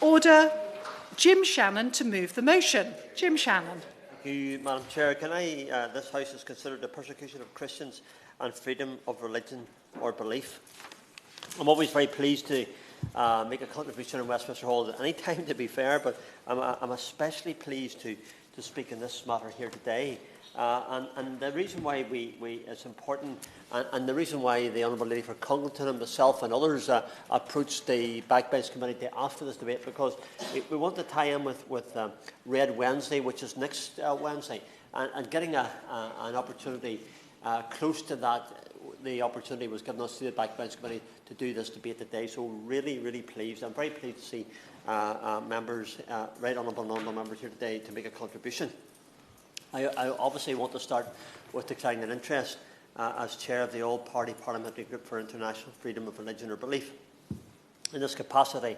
Order. Jim Shannon to move the motion. Jim Shannon. Thank you, Madam Chair. Can this House has considered the persecution of Christians and freedom of religion or belief. I'm always very pleased to make a contribution in Westminster Hall at any time, to be fair, but I'm especially pleased to speak in this matter here today. And the reason why it's important, and the reason why the Honourable Lady for Congleton and myself and others approached the Backbench Committee to ask for this debate, because we want to tie in with Red Wednesday, which is next Wednesday, and getting an opportunity close to that. The opportunity was given us to the Backbench Committee to do this debate today, so really, really pleased. I'm very pleased to see members, right honourable members here today to make a contribution. I obviously want to start with declining interest as chair of the All-Party Parliamentary Group for International Freedom of Religion or Belief. In this capacity,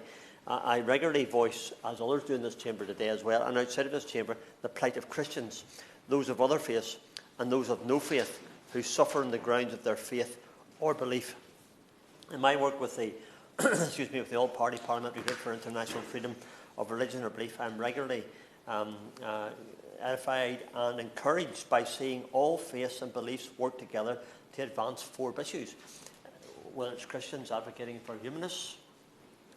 I regularly voice, as others do in this chamber today as well, and outside of this chamber, the plight of Christians, those of other faiths and those of no faith, who suffer on the grounds of their faith or belief. In my work with the with the All-Party Parliamentary Group for International Freedom of Religion or Belief, I'm regularly edified and encouraged by seeing all faiths and beliefs work together to advance FoRB issues. Whether it's Christians advocating for humanists,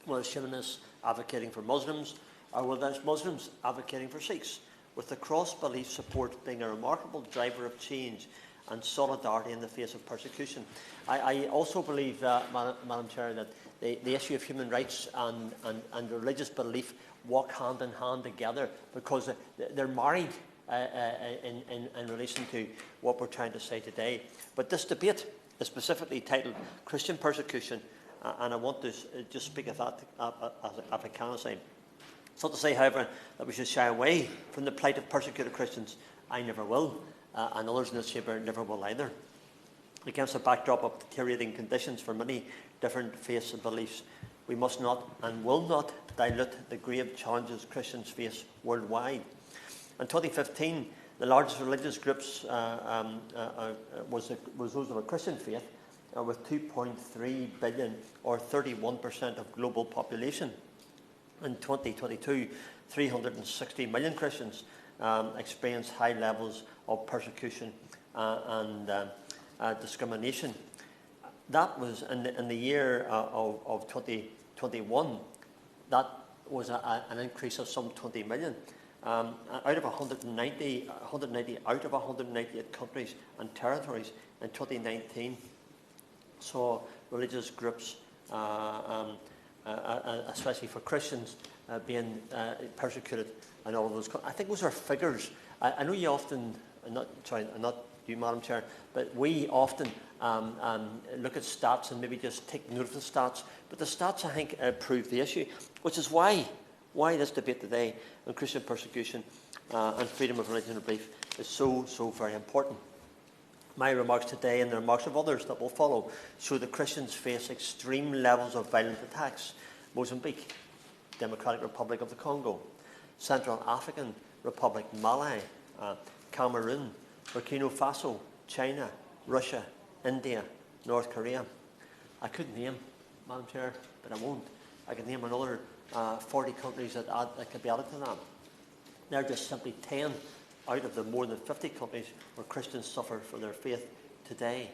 whether it's humanists advocating for Muslims, or whether it's Muslims advocating for Sikhs, with the cross-belief support being a remarkable driver of change and solidarity in the face of persecution. I also believe, Madam Chair, that the issue of human rights and religious belief walk hand in hand together, because they're married in relation to what we're trying to say today. But this debate is specifically titled Christian Persecution, and I want to just speak of that if I can say. It's not to say, however, that we should shy away from the plight of persecuted Christians. I never will. And others in this chamber never will either. Against a backdrop of deteriorating conditions for many different faiths and beliefs, we must not and will not dilute the grave challenges Christians face worldwide. In 2015, the largest religious groups was those of a Christian faith, with 2.3 billion, or 31% of global population. In 2022, 360 million Christians experienced high levels of persecution and discrimination. That was in the year of 2021. That was an increase of some 20 million. Out of 190 out of 198 countries and territories in 2019 saw religious groups, especially for Christians, being persecuted in all of those. I think those are figures. I know you often, not you, Madam Chair, but we often look at stats and maybe just take note of the stats. But the stats, I think, prove the issue, which is why this debate today on Christian persecution and freedom of religion and belief is so very important. My remarks today and the remarks of others that will follow show that Christians face extreme levels of violent attacks. Mozambique, Democratic Republic of the Congo, Central African Republic, Mali, Cameroon, Burkina Faso, China, Russia, India, North Korea. I could name, Madam Chair, but I won't. I could name another 40 countries that could be added to that. They're just simply 10 out of the more than 50 countries where Christians suffer for their faith today.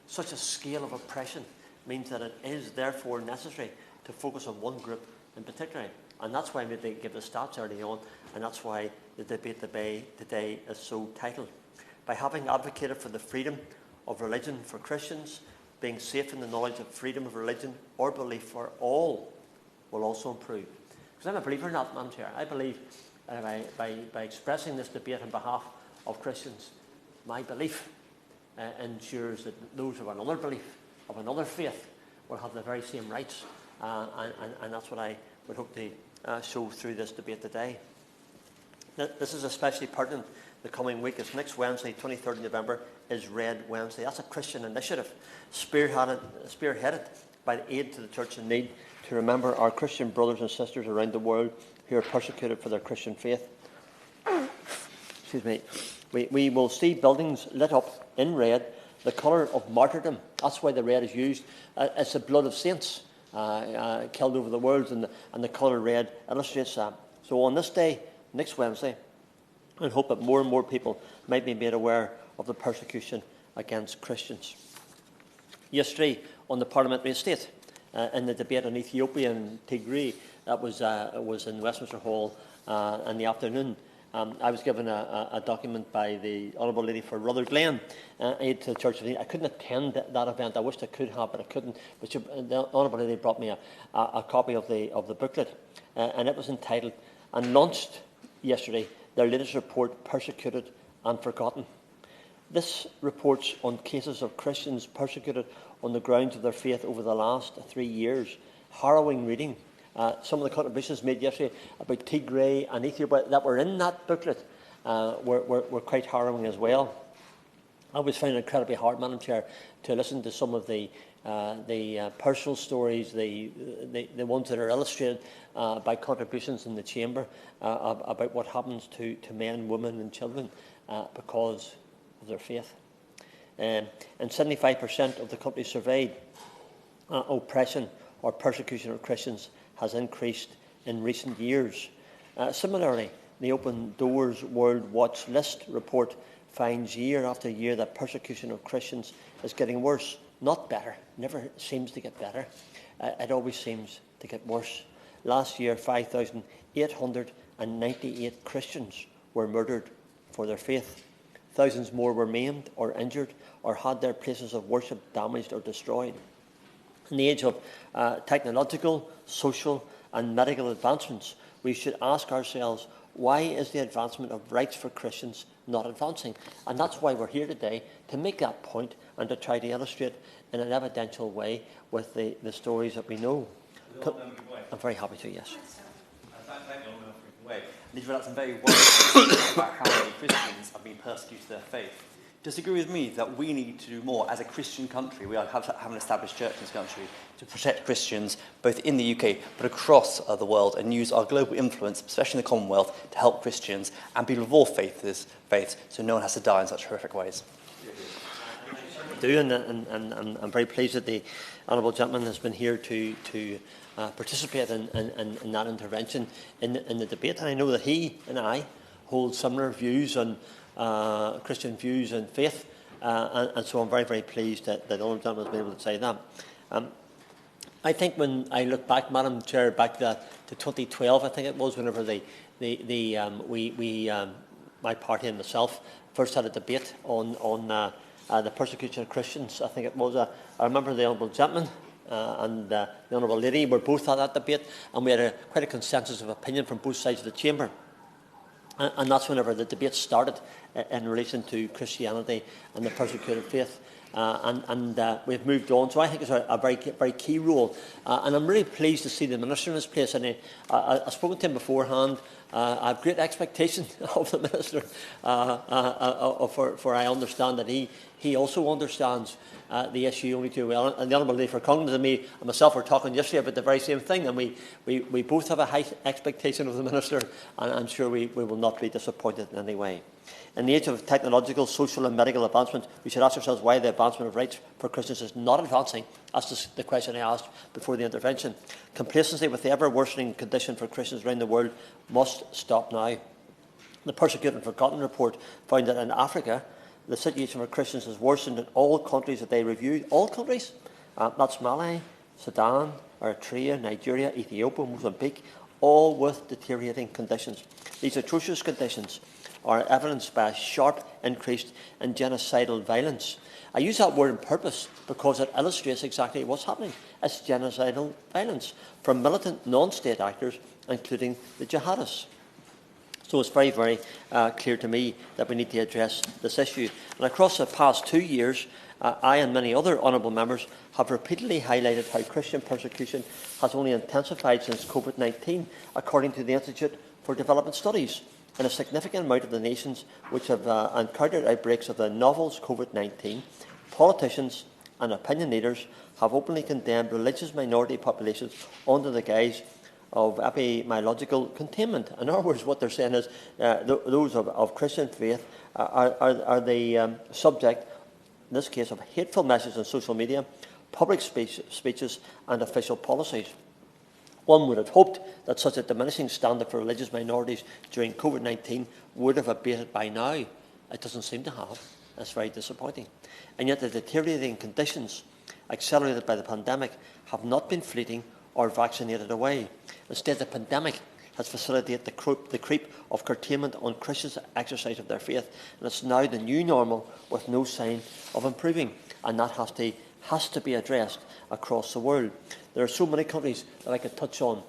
Such a scale of oppression means that it is therefore necessary to focus on one group in particular. And that's why they give the stats early on, and that's why the debate today is so titled. By having advocated for the freedom of religion for Christians, being safe in the knowledge of freedom of religion or belief for all will also improve. Because I'm a believer in that, Madam Chair. I believe by expressing this debate on behalf of Christians, my belief ensures that those of another belief, of another faith, will have the very same rights. And that's what I would hope to show through this debate today. This is especially pertinent the coming week, as next Wednesday, 23rd November, is Red Wednesday. That's a Christian initiative spearheaded by the Aid to the Church in Need to remember our Christian brothers and sisters around the world who are persecuted for their Christian faith. Excuse me. We will see buildings lit up in red, the colour of martyrdom. That's why the red is used. It's the blood of saints. killed over the world, and the colour red illustrates that. So on this day, next Wednesday, I hope that more and more people might be made aware of the persecution against Christians. Yesterday, on the parliamentary estate, in the debate on Ethiopia and Tigray, that was in Westminster Hall in the afternoon. I was given a document by the Honourable Lady for Rutherglen, aid to the Church of England. I couldn't attend that event. I wished I could have, but I couldn't. But the Honourable Lady brought me a copy of the booklet, and it was entitled, and launched yesterday, their latest report, Persecuted and Forgotten. This reports on cases of Christians persecuted on the grounds of their faith over the last 3 years. Harrowing reading. Some of the contributions made yesterday about Tigray and Ethiopia that were in that booklet were quite harrowing as well. I always find it incredibly hard, Madam Chair, to listen to some of the personal stories, the ones that are illustrated by contributions in the chamber about what happens to men, women and children because of their faith. And 75% of the countries surveyed, oppression or persecution of Christians has increased in recent years. Similarly, the Open Doors World Watch List report finds year after year that persecution of Christians is getting worse, not better. Never seems to get better. It always seems to get worse. Last year, 5,898 Christians were murdered for their faith. Thousands more were maimed or injured or had their places of worship damaged or destroyed. In the age of technological, social and medical advancements, we should ask ourselves, why is the advancement of rights for Christians not advancing? And that's why we're here today, to make that point and to try to illustrate in an evidential way with the stories that we know. I'm very happy to, yes. You've read some very wonderful about how many Christians have been persecuted for their faith. Disagree with me that we need to do more as a Christian country. We have an established church in this country to protect Christians both in the UK but across the world, and use our global influence, especially in the Commonwealth, to help Christians and people of all faiths so no one has to die in such horrific ways. And I'm very pleased that the Honourable Gentleman has been here to participate in that intervention in the debate. And I know that he and I hold similar views on Christian views and faith, and so I'm very, very pleased that the Honourable Gentleman has been able to say that. I think when I look back, Madam Chair, back to 2012, I think it was, whenever my party and myself first had a debate on the persecution of Christians. I think it was, I remember the Honourable Gentleman and the Honourable Lady were both at that debate, and we had quite a consensus of opinion from both sides of the chamber. And that's whenever the debate started in relation to Christianity and the persecuted faith. We've moved on. So I think it's a very, very key role. And I'm really pleased to see the Minister in this place. And I've spoken to him beforehand. I have great expectation of the Minister, for I understand that he also understands the issue only too well. And the Honourable Lady for Congdon and me and myself were talking yesterday about the very same thing, and we both have a high expectation of the Minister, and I'm sure we will not be disappointed in any way. In the age of technological, social and medical advancement, we should ask ourselves why the advancement of rights for Christians is not advancing. That's the question I asked before the intervention. Complacency with the ever-worsening condition for Christians around the world must stop now. The Persecuted and Forgotten report found that in Africa, the situation for Christians has worsened in all countries that they reviewed. All countries? That's Mali, Sudan, Eritrea, Nigeria, Ethiopia, Mozambique, all with deteriorating conditions. These atrocious conditions are evidenced by a sharp increase in genocidal violence. I use that word on purpose because it illustrates exactly what's happening. It's genocidal violence from militant non-state actors, including the jihadists. So it's very, very clear to me that we need to address this issue. And across the past 2 years, I and many other honourable members have repeatedly highlighted how Christian persecution has only intensified since COVID-19, according to the Institute for Development Studies. In a significant amount of the nations which have encountered outbreaks of the novel COVID-19, politicians and opinion leaders have openly condemned religious minority populations under the guise of epidemiological containment. In other words, what they're saying is those of Christian faith are the subject, in this case, of hateful messages on social media, public speeches and official policies. One would have hoped that such a diminishing standard for religious minorities during COVID-19 would have abated by now. It doesn't seem to have. That's very disappointing. And yet the deteriorating conditions accelerated by the pandemic have not been fleeting or vaccinated away. Instead, the pandemic has facilitated the creep of curtailment on Christians' exercise of their faith, and it's now the new normal with no sign of improving, and that has to be addressed across the world. There are so many countries that I could touch on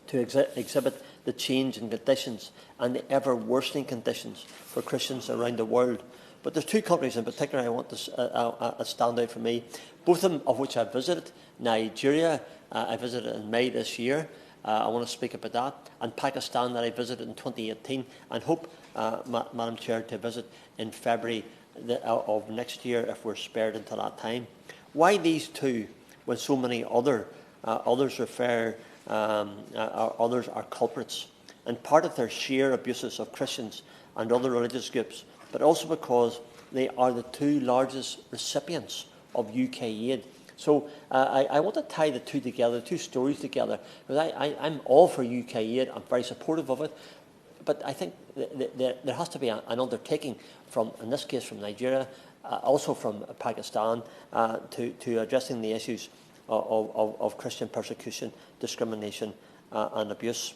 to exhibit the change in conditions and the ever-worsening conditions for Christians around the world. But there's two countries in particular I want to stand out for me, both of them of which I've visited. Nigeria, I visited in May this year. I want to speak about that. And Pakistan, that I visited in 2018, and hope, Madam Chair, to visit in February of next year if we're spared until that time. Why these two when so many others are culprits? And part of their sheer abuses of Christians and other religious groups, but also because they are the two largest recipients of UK aid. So I want to tie the two together, the two stories together, because I'm all for UK aid. I'm very supportive of it. But I think there has to be an undertaking from, in this case, from Nigeria, also from Pakistan, to addressing the issues of Christian persecution, discrimination and abuse.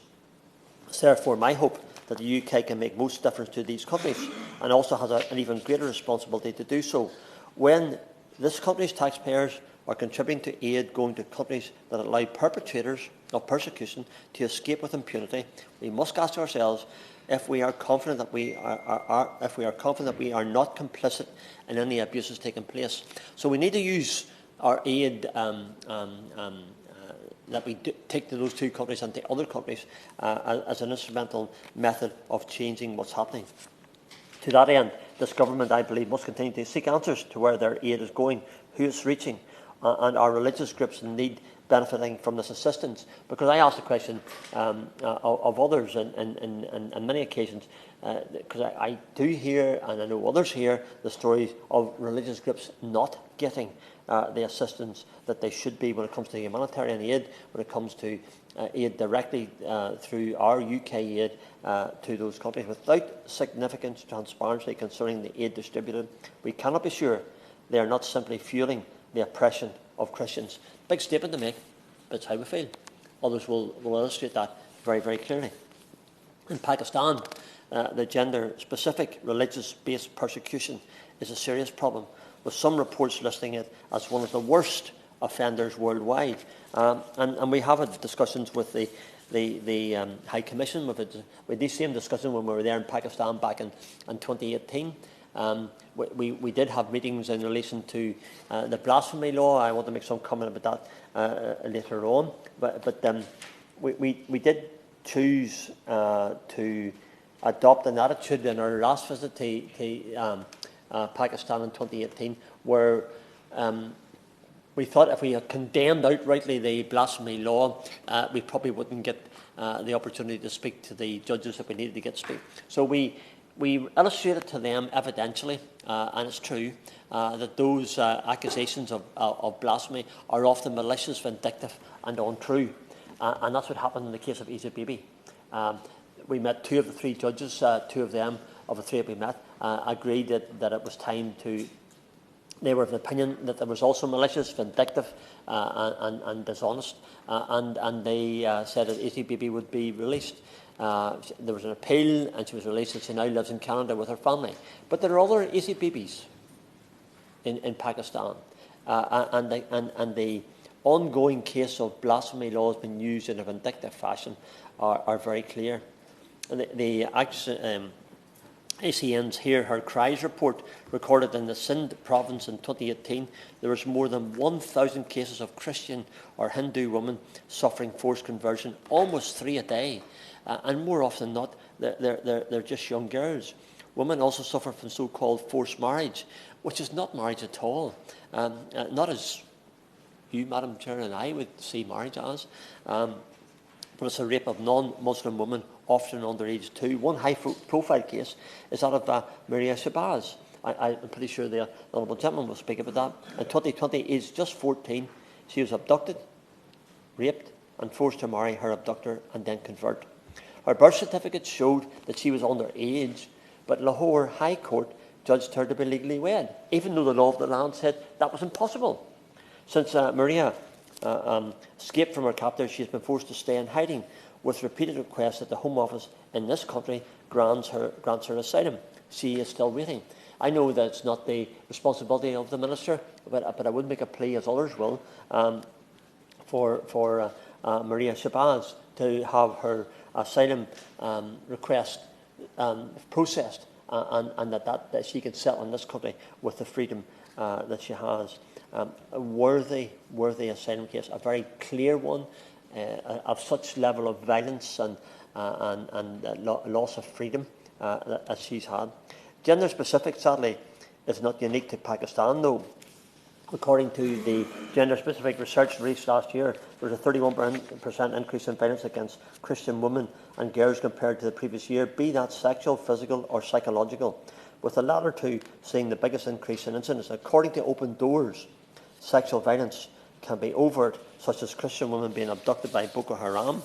It's therefore my hope that the UK can make most difference to these countries, and also has an even greater responsibility to do so. When this country's taxpayers are contributing to aid going to countries that allow perpetrators of persecution to escape with impunity, we must ask ourselves if we are confident that we are not complicit in any abuses taking place. So we need to use our aid that we take to those two countries and to other countries as an instrumental method of changing what's happening. To that end, this government, I believe, must continue to seek answers to where their aid is going, who it's reaching, and our religious groups in need benefiting from this assistance. Because I asked the question of others on many occasions, because I do hear, and I know others hear, the stories of religious groups not getting the assistance that they should be when it comes to humanitarian aid, when it comes to aid directly through our UK aid to those countries. Without significant transparency concerning the aid distributed, we cannot be sure they are not simply fueling the oppression of Christians. Big statement to make, but it's how we feel. Others will illustrate that very, very clearly. In Pakistan, the gender-specific religious-based persecution is a serious problem, with some reports listing it as one of the worst offenders worldwide. And we have had discussions with the High Commission. We had these same discussions when we were there in Pakistan back in 2018. We did have meetings in relation to the blasphemy law. I want to make some comment about that later on. But we did choose to adopt an attitude in our last visit to Pakistan in 2018, where we thought if we had condemned outrightly the blasphemy law, we probably wouldn't get the opportunity to speak to the judges that we needed to get to speak. So we illustrated to them evidentially, and it's true, that those accusations of blasphemy are often malicious, vindictive and untrue. And that's what happened in the case of Isa Bibi. We met two of the three judges, two of them, of the three that we met, agreed that it was time to... They were of the opinion that there was also malicious, vindictive and dishonest, and they said that Isa Bibi would be released. There was an appeal and she was released, and she now lives in Canada with her family. But there are other Isa Bibis in Pakistan, and the ongoing case of blasphemy laws being used in a vindictive fashion are very clear. The ACN's Hear Her Cries report recorded in the Sindh province in 2018, there was more than 1,000 cases of Christian or Hindu women suffering forced conversion, almost 3 a day. And more often than not, they're just young girls. Women also suffer from so-called forced marriage, which is not marriage at all. Not as you, Madam Chair, and I would see marriage as. But it's a rape of non-Muslim women, often under age 2. One high-profile case is that of Maria Shabazz, I'm pretty sure the honourable gentleman will speak about that. In 2020, aged just 14, she was abducted, raped, and forced to marry her abductor and then convert. Her birth certificate showed that she was underage, but Lahore High Court judged her to be legally wed, even though the law of the land said that was impossible. Since Maria escaped from her captors, she has been forced to stay in hiding, with repeated requests that the Home Office in this country grants her asylum. She is still waiting. I know that it's not the responsibility of the Minister, but I would make a plea, as others will, for Maria Shabazz to have her asylum request processed, and that she can settle in this country with the freedom that she has. A worthy asylum case, a very clear one, of such level of violence and loss of freedom as she's had. Gender-specific, sadly, is not unique to Pakistan, though. According to the gender-specific research released last year, there was a 31% increase in violence against Christian women and girls compared to the previous year, be that sexual, physical or psychological, with the latter two seeing the biggest increase in incidents. According to Open Doors, sexual violence can be overt, such as Christian women being abducted by Boko Haram,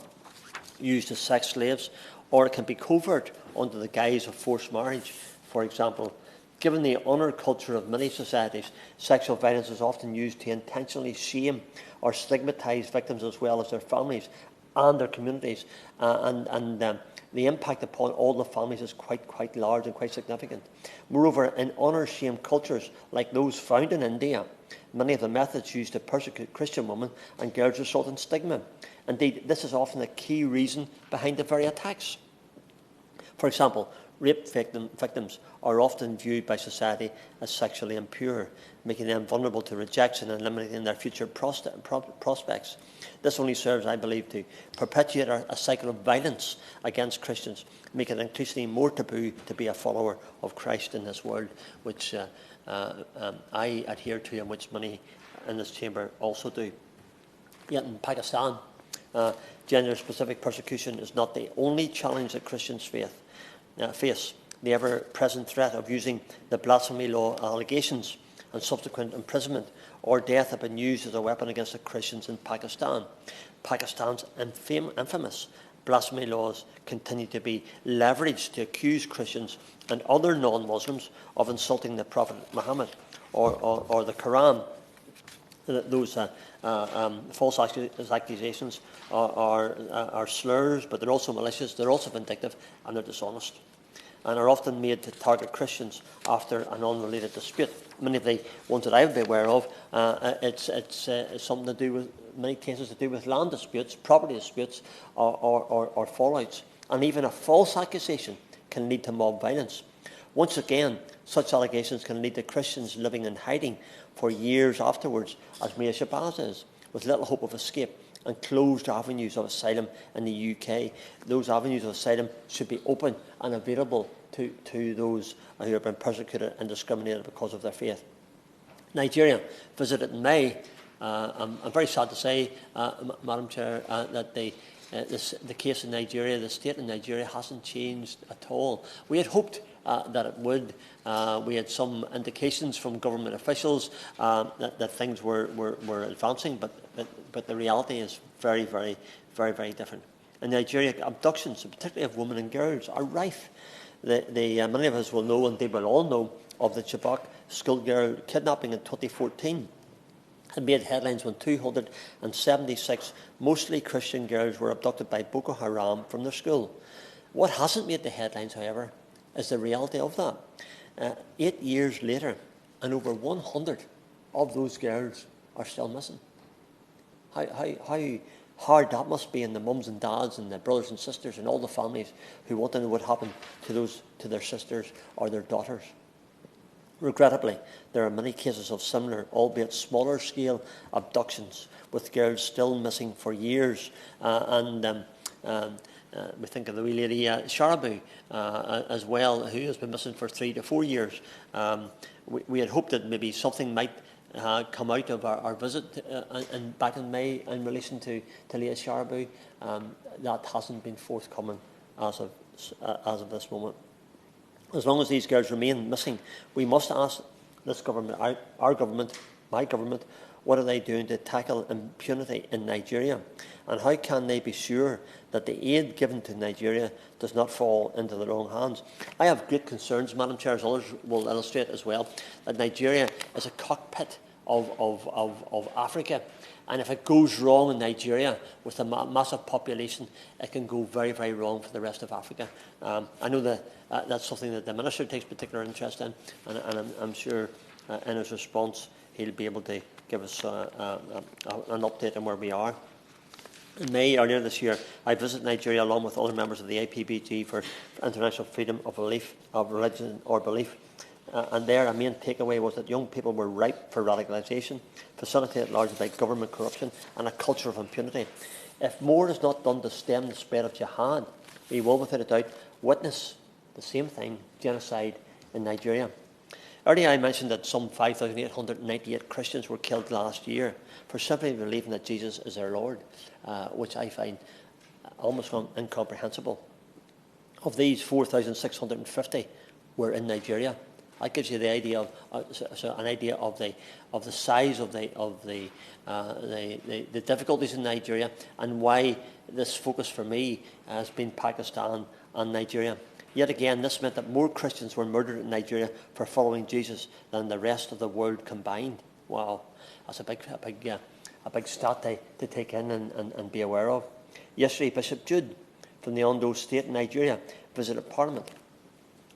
used as sex slaves, or it can be covert under the guise of forced marriage. For example, given the honour culture of many societies, sexual violence is often used to intentionally shame or stigmatise victims as well as their families and their communities, and the impact upon all the families is quite large and quite significant. Moreover, in honour-shame cultures like those found in India, many of the methods used to persecute Christian women and girls result in stigma. Indeed, this is often a key reason behind the very attacks. For example, rape victims are often viewed by society as sexually impure, making them vulnerable to rejection and limiting their future prospects. This only serves, I believe, to perpetuate a cycle of violence against Christians, making it increasingly more taboo to be a follower of Christ in this world, which I adhere to and which many in this chamber also do. Yet in Pakistan, gender-specific persecution is not the only challenge that Christians face. The ever-present threat of using the blasphemy law allegations and subsequent imprisonment or death have been used as a weapon against the Christians in Pakistan. Pakistan's infamous blasphemy laws continue to be leveraged to accuse Christians and other non-Muslims of insulting the Prophet Muhammad or the Quran. Those false accusations are slurs, but they're also malicious, they're also vindictive, and they're dishonest, and are often made to target Christians after an unrelated dispute. Many of the ones that I would be aware of, it's something to do with, many cases to do with land disputes, property disputes, or fallouts. And even a false accusation can lead to mob violence. Once again, such allegations can lead to Christians living in hiding for years afterwards, as Mia Shabazz is, with little hope of escape and closed avenues of asylum in the UK. Those avenues of asylum should be open and available to those who have been persecuted and discriminated because of their faith. Nigeria, visited in May. I'm very sad to say, Madam Chair, that the case in Nigeria, the state in Nigeria, hasn't changed at all. We had hoped that it would. We had some indications from government officials that things were advancing, but the reality is very different. In Nigeria, abductions, particularly of women and girls, are rife. Many of us will know, and they will all know, of the Chibok schoolgirl kidnapping in 2014. It made headlines when 276 mostly Christian girls were abducted by Boko Haram from their school. What hasn't made the headlines, however, is the reality of that. 8 years later, and over 100 of those girls are still missing. How hard that must be on the mums and dads and the brothers and sisters and all the families who want to know what happened to their sisters or their daughters. Regrettably, there are many cases of similar, albeit smaller scale, abductions, with girls still missing for years. We think of the wee lady Sharabu as well, who has been missing for 3 to 4 years. We had hoped that maybe something might come out of our visit back in May in relation to Leah Sharabu. That hasn't been forthcoming as of this moment. As long as these girls remain missing, we must ask this government, our government, my government, what are they doing to tackle impunity in Nigeria? And how can they be sure that the aid given to Nigeria does not fall into the wrong hands? I have great concerns, Madam Chair, as others will illustrate as well, that Nigeria is a cockpit of Africa. And if it goes wrong in Nigeria with a massive population, it can go very, very wrong for the rest of Africa. I know that that's something that the Minister takes particular interest in, and I'm sure in his response he'll be able to give us an update on where we are. In May earlier this year, I visited Nigeria along with other members of the APBG for International Freedom of Religion or Belief. And there, a main takeaway was that young people were ripe for radicalisation, facilitated largely by government corruption and a culture of impunity. If more is not done to stem the spread of jihad, we will, without a doubt, witness the same thing, genocide in Nigeria. Earlier I mentioned that some 5,898 Christians were killed last year for simply believing that Jesus is their Lord, which I find almost incomprehensible. Of these, 4,650 were in Nigeria. That gives you the idea of an idea of the size of the difficulties in Nigeria, and why this focus for me has been Pakistan and Nigeria. Yet again, this meant that more Christians were murdered in Nigeria for following Jesus than the rest of the world combined. Wow, that's a big stat to take in and be aware of. Yesterday, Bishop Jude from the Ondo State in Nigeria visited Parliament.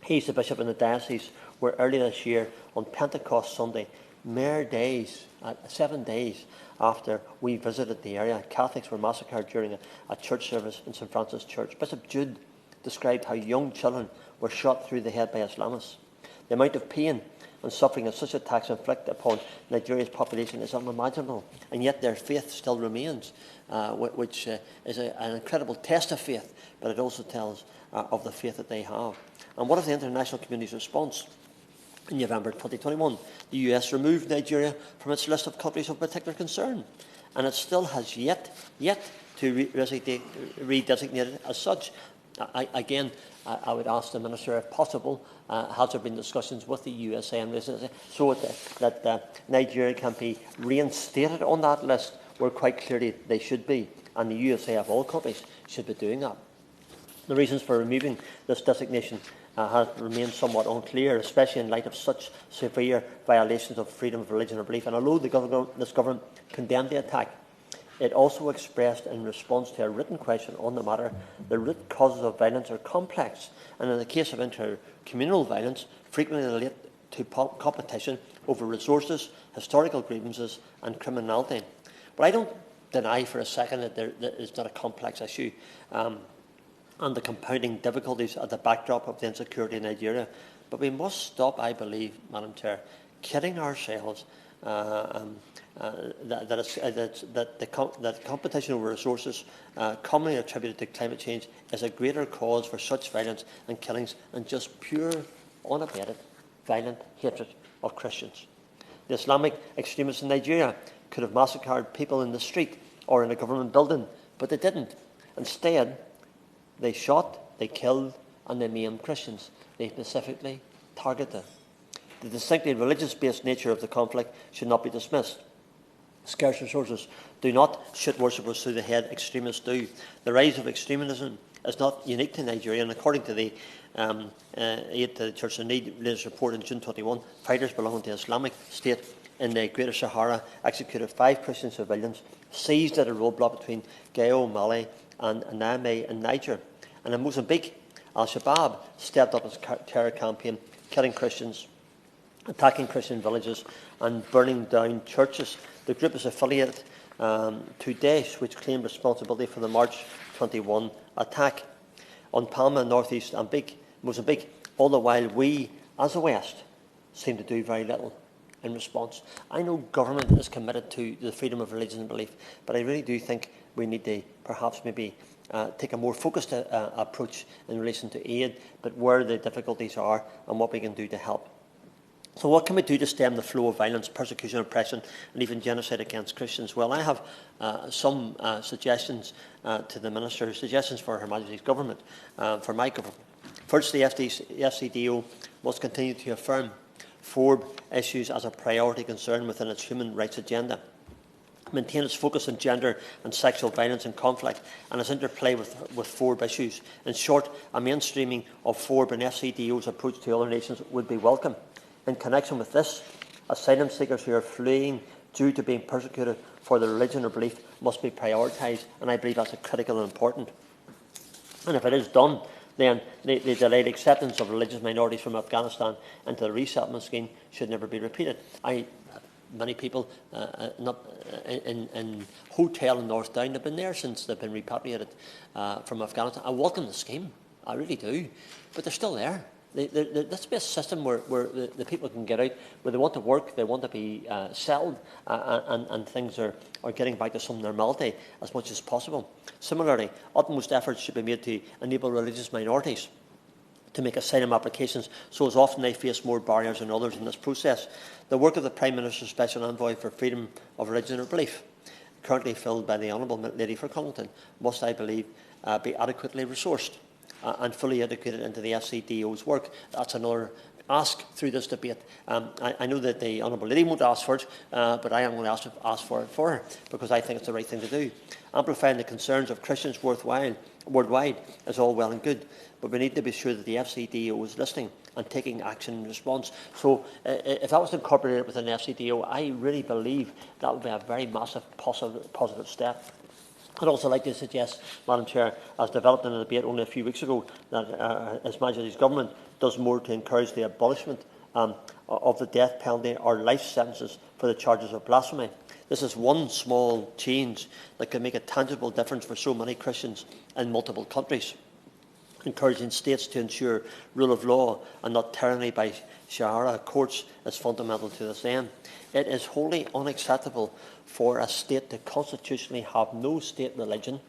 He's the bishop in the diocese where earlier this year, on Pentecost Sunday, mere days, 7 days after we visited the area, Catholics were massacred during a church service in St Francis Church. Bishop Jude described how young children were shot through the head by Islamists. The amount of pain and suffering that such attacks inflict upon Nigeria's population is unimaginable, and yet their faith still remains, which is an incredible test of faith, but it also tells of the faith that they have. And what of the international community's response? In November 2021, the US removed Nigeria from its list of countries of particular concern, and it still has yet to redesignate it as such. I would ask the Minister, if possible, has there been discussions with the USA and so that Nigeria can be reinstated on that list, where quite clearly they should be, and the USA of all countries should be doing that. The reasons for removing this designation has remained somewhat unclear, especially in light of such severe violations of freedom of religion or belief. And although this government condemned the attack, it also expressed, in response to a written question on the matter, the root causes of violence are complex, and in the case of intercommunal violence, frequently relate to competition over resources, historical grievances and criminality. But I don't deny for a second that it's not a complex issue, and the compounding difficulties at the backdrop of the insecurity in Nigeria. But we must stop, I believe, Madam Chair, kidding ourselves that competition over resources, commonly attributed to climate change, is a greater cause for such violence and killings than just pure, unabated, violent hatred of Christians. The Islamic extremists in Nigeria could have massacred people in the street or in a government building, but they didn't. Instead, they shot, they killed, and they maimed Christians. They specifically targeted. The distinctly religious-based nature of the conflict should not be dismissed. Scarce resources do not shoot worshippers through the head, extremists do. The rise of extremism is not unique to Nigeria, and according to the Aid to the Church in Need latest report in June 21, fighters belonging to Islamic State in the Greater Sahara executed 5 Christian civilians, seized at a roadblock between Gao, Mali, and Niamey in Niger. And in Mozambique, Al-Shabaab stepped up its terror campaign, killing Christians, attacking Christian villages and burning down churches. The group is affiliated to Daesh, which claimed responsibility for the March 21 attack on Palma, northeast Mozambique, all the while we, as a West, seem to do very little in response. I know government is committed to the freedom of religion and belief, but I really do think we need to perhaps maybe take a more focused approach in relation to aid, but where the difficulties are and what we can do to help. So what can we do to stem the flow of violence, persecution, oppression, and even genocide against Christians? Well, I have some suggestions to the Minister, suggestions for Her Majesty's Government, for my government. First, the FCDO must continue to affirm FoRB issues as a priority concern within its human rights agenda, maintain its focus on gender and sexual violence and conflict, and its interplay with FoRB issues. In short, a mainstreaming of FoRB and FCDO's approach to other nations would be welcome. In connection with this, asylum seekers who are fleeing due to being persecuted for their religion or belief must be prioritised, and I believe that's critical and important. And if it is done, then the delayed acceptance of religious minorities from Afghanistan into the resettlement scheme should never be repeated. Many people in hotel in North Down have been there since they've been repatriated from Afghanistan. I welcome the scheme, I really do, but they're still there. Let's be a system where the people can get out, where they want to work, they want to be settled, and things are getting back to some normality as much as possible. Similarly, utmost efforts should be made to enable religious minorities to make asylum applications, so as often they face more barriers than others in this process. The work of the Prime Minister's Special Envoy for Freedom of Religion or Belief, currently filled by the Honourable Lady for Conington, must, I believe, be adequately resourced and fully integrated into the FCDO's work. That's another ask through this debate. I know that the Honourable Lady won't ask for it, but I am going to ask for it for her, because I think it's the right thing to do. Amplifying the concerns of Christians worldwide is all well and good, but we need to be sure that the FCDO is listening and taking action in response. So if that was incorporated within the FCDO, I really believe that would be a very massive positive step. I'd also like to suggest, Madam Chair, as developed in a debate only a few weeks ago, that His Majesty's Government does more to encourage the abolishment of the death penalty or life sentences for the charges of blasphemy. This is one small change that can make a tangible difference for so many Christians in multiple countries. Encouraging states to ensure rule of law and not tyranny by Sharia courts is fundamental to this end. It is wholly unacceptable for a state to constitutionally have no state religion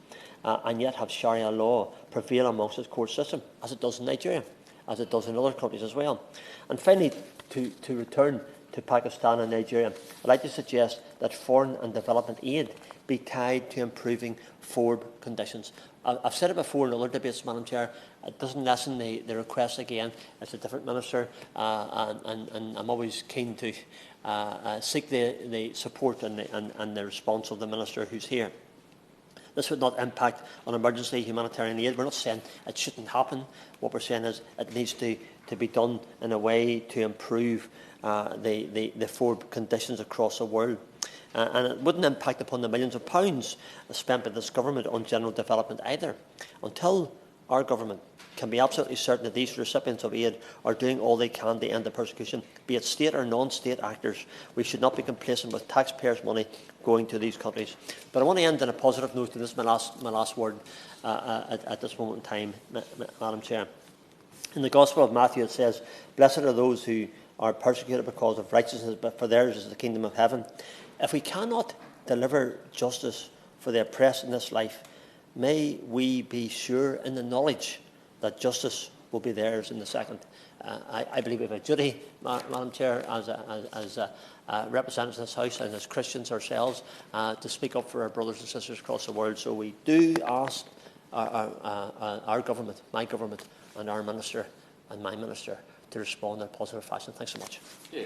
and yet have Sharia law prevail amongst its court system, as it does in Nigeria, as it does in other countries as well. And finally, to return to Pakistan and Nigeria, I'd like to suggest that foreign and development aid be tied to improving FoRB conditions. I've said it before in other debates, Madam Chair. It doesn't lessen the request again. It's a different minister, and I'm always keen to seek the support and the response of the minister who's here. This would not impact on emergency humanitarian aid. We're not saying it shouldn't happen. What we're saying is it needs to be done in a way to improve the FoRB conditions across the world. And it wouldn't impact upon the millions of pounds spent by this government on general development either. Until our government can be absolutely certain that these recipients of aid are doing all they can to end the persecution, be it state or non-state actors, we should not be complacent with taxpayers' money going to these countries. But I want to end on a positive note, and this is my last word at this moment in time, Madam Chair. In the Gospel of Matthew it says, "Blessed are those who are persecuted because of righteousness, but for theirs is the kingdom of heaven." If we cannot deliver justice for the oppressed in this life, may we be sure in the knowledge that justice will be theirs in the second. I believe we have a duty, Madam Chair, as representatives of this House and as Christians ourselves, to speak up for our brothers and sisters across the world. So we do ask our government, my government, and our minister and my minister to respond in a positive fashion. Thanks so much. Yeah.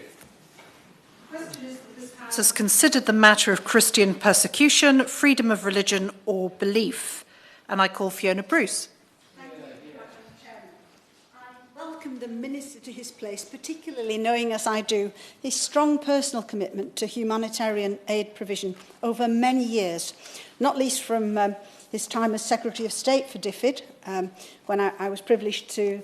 Has considered the matter of Christian persecution, freedom of religion or belief. And I call Fiona Bruce. Thank you, Madam Chairman. I welcome the Minister to his place, particularly knowing, as I do, his strong personal commitment to humanitarian aid provision over many years, not least from his time as Secretary of State for DFID, when I was privileged to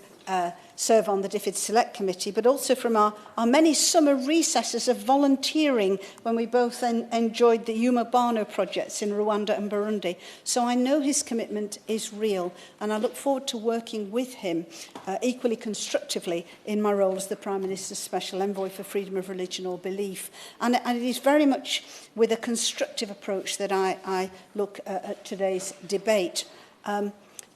serve on the DFID Select Committee, but also from our many summer recesses of volunteering when we both enjoyed the Umubano projects in Rwanda and Burundi. So I know his commitment is real, and I look forward to working with him equally constructively in my role as the Prime Minister's Special Envoy for Freedom of Religion or Belief. And it is very much with a constructive approach that I look at today's debate.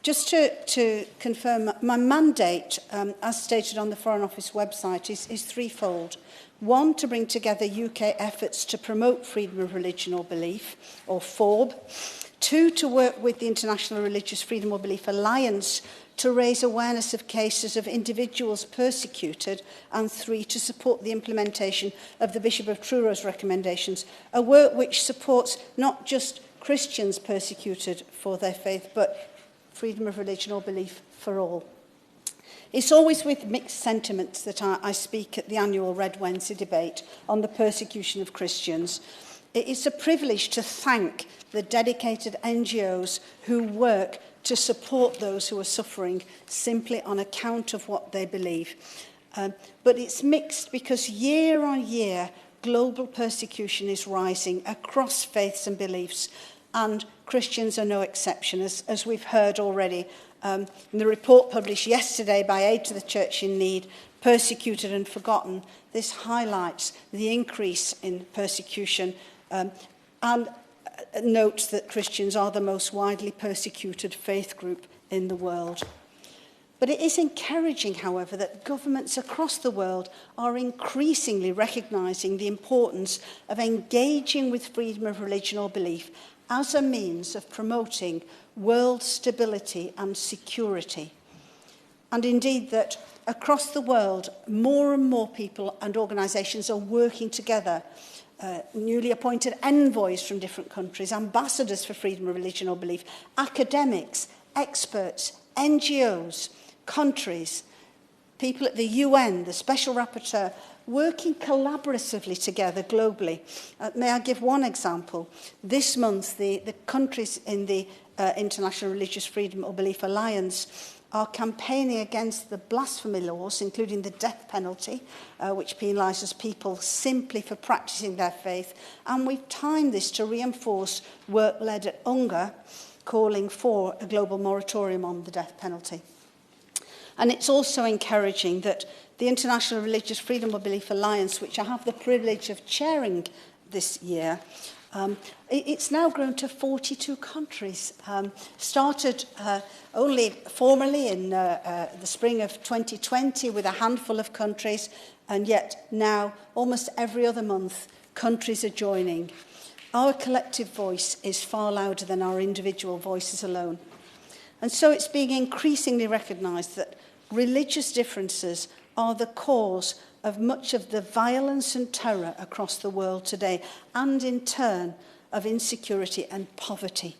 Just to confirm, my mandate, as stated on the Foreign Office website, is threefold. One, to bring together UK efforts to promote freedom of religion or belief, or FoRB. 2, to work with the International Religious Freedom or Belief Alliance to raise awareness of cases of individuals persecuted, and 3, to support the implementation of the Bishop of Truro's recommendations, a work which supports not just Christians persecuted for their faith, but freedom of religion or belief for all. It's always with mixed sentiments that I speak at the annual Red Wednesday debate on the persecution of Christians. It's a privilege to thank the dedicated NGOs who work to support those who are suffering simply on account of what they believe. But it's mixed because year on year, global persecution is rising across faiths and beliefs, and Christians are no exception, as we've heard already. In the report published yesterday by Aid to the Church in Need, Persecuted and Forgotten, this highlights the increase in persecution and notes that Christians are the most widely persecuted faith group in the world. But it is encouraging, however, that governments across the world are increasingly recognising the importance of engaging with freedom of religion or belief as a means of promoting world stability and security. And indeed that across the world, more and more people and organisations are working together. Newly appointed envoys from different countries, ambassadors for freedom of religion or belief, academics, experts, NGOs, countries, people at the UN, the Special Rapporteur, working collaboratively together globally. May I give one example? This month, the countries in the International Religious Freedom or Belief Alliance are campaigning against the blasphemy laws, including the death penalty, which penalises people simply for practising their faith. And we've timed this to reinforce work led at UNGA, calling for a global moratorium on the death penalty. And it's also encouraging that the International Religious Freedom or Belief Alliance, which I have the privilege of chairing this year, it's now grown to 42 countries. Started only formally in the spring of 2020 with a handful of countries, and yet now, almost every other month, countries are joining. Our collective voice is far louder than our individual voices alone. And so it's being increasingly recognised that religious differences are the cause of much of the violence and terror across the world today, and in turn of insecurity and poverty.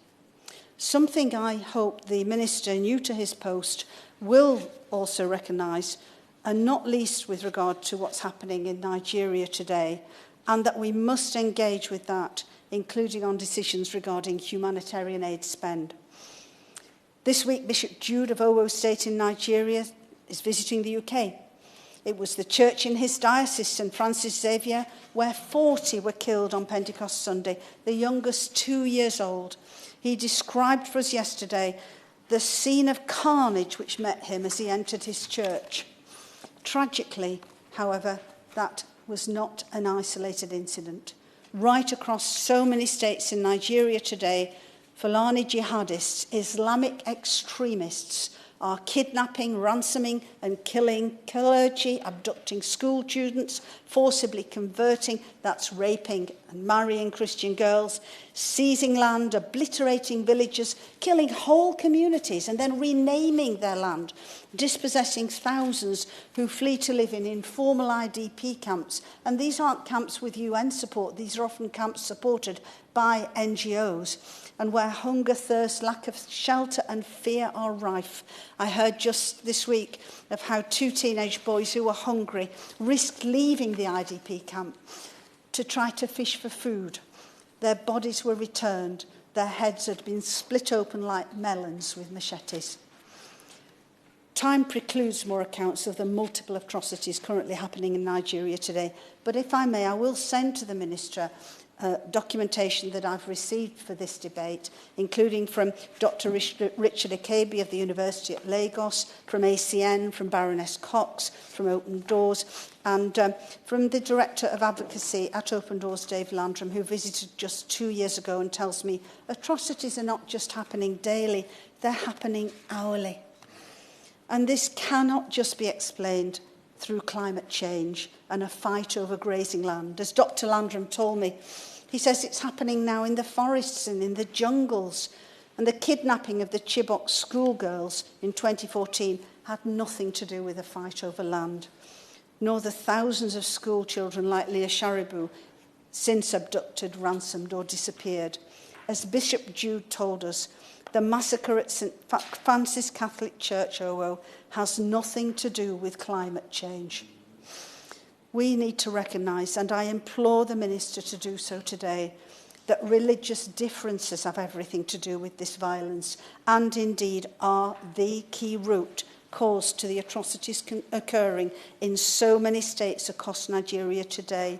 Something I hope the Minister new to his post will also recognise, and not least with regard to what's happening in Nigeria today, and that we must engage with that, including on decisions regarding humanitarian aid spend. This week, Bishop Jude of Owo State in Nigeria is visiting the UK. It was the church in his diocese, St Francis Xavier, where 40 were killed on Pentecost Sunday, the youngest 2 years old. He described for us yesterday the scene of carnage which met him as he entered his church. Tragically, however, that was not an isolated incident. Right across so many states in Nigeria today, Fulani jihadists, Islamic extremists, are kidnapping, ransoming and killing clergy, abducting school students, forcibly converting, that's raping and marrying Christian girls, seizing land, obliterating villages, killing whole communities and then renaming their land, dispossessing thousands who flee to live in informal IDP camps. And these aren't camps with UN support, these are often camps supported by NGOs, and where hunger, thirst, lack of shelter and fear are rife. I heard just this week of how 2 teenage boys who were hungry risked leaving the IDP camp to try to fish for food. Their bodies were returned. Their heads had been split open like melons with machetes. Time precludes more accounts of the multiple atrocities currently happening in Nigeria today. But if I may, I will send to the Minister documentation that I've received for this debate, including from Dr. Richard Akabi of the University at Lagos, from ACN, from Baroness Cox, from Open Doors, and from the Director of Advocacy at Open Doors, Dave Landrum, who visited just 2 years ago and tells me atrocities are not just happening daily, they're happening hourly. And this cannot just be explained through climate change and a fight over grazing land. As Dr. Landrum told me, He says it's happening now in the forests and in the jungles. And the kidnapping of the Chibok schoolgirls in 2014 had nothing to do with a fight over land, nor the thousands of school children like Leah Sharibu since abducted, ransomed or disappeared. As Bishop Jude told us, the massacre at St. Francis Catholic Church, OO, has nothing to do with climate change. We need to recognise, and I implore the Minister to do so today, that religious differences have everything to do with this violence and indeed are the key root cause to the atrocities occurring in so many states across Nigeria today.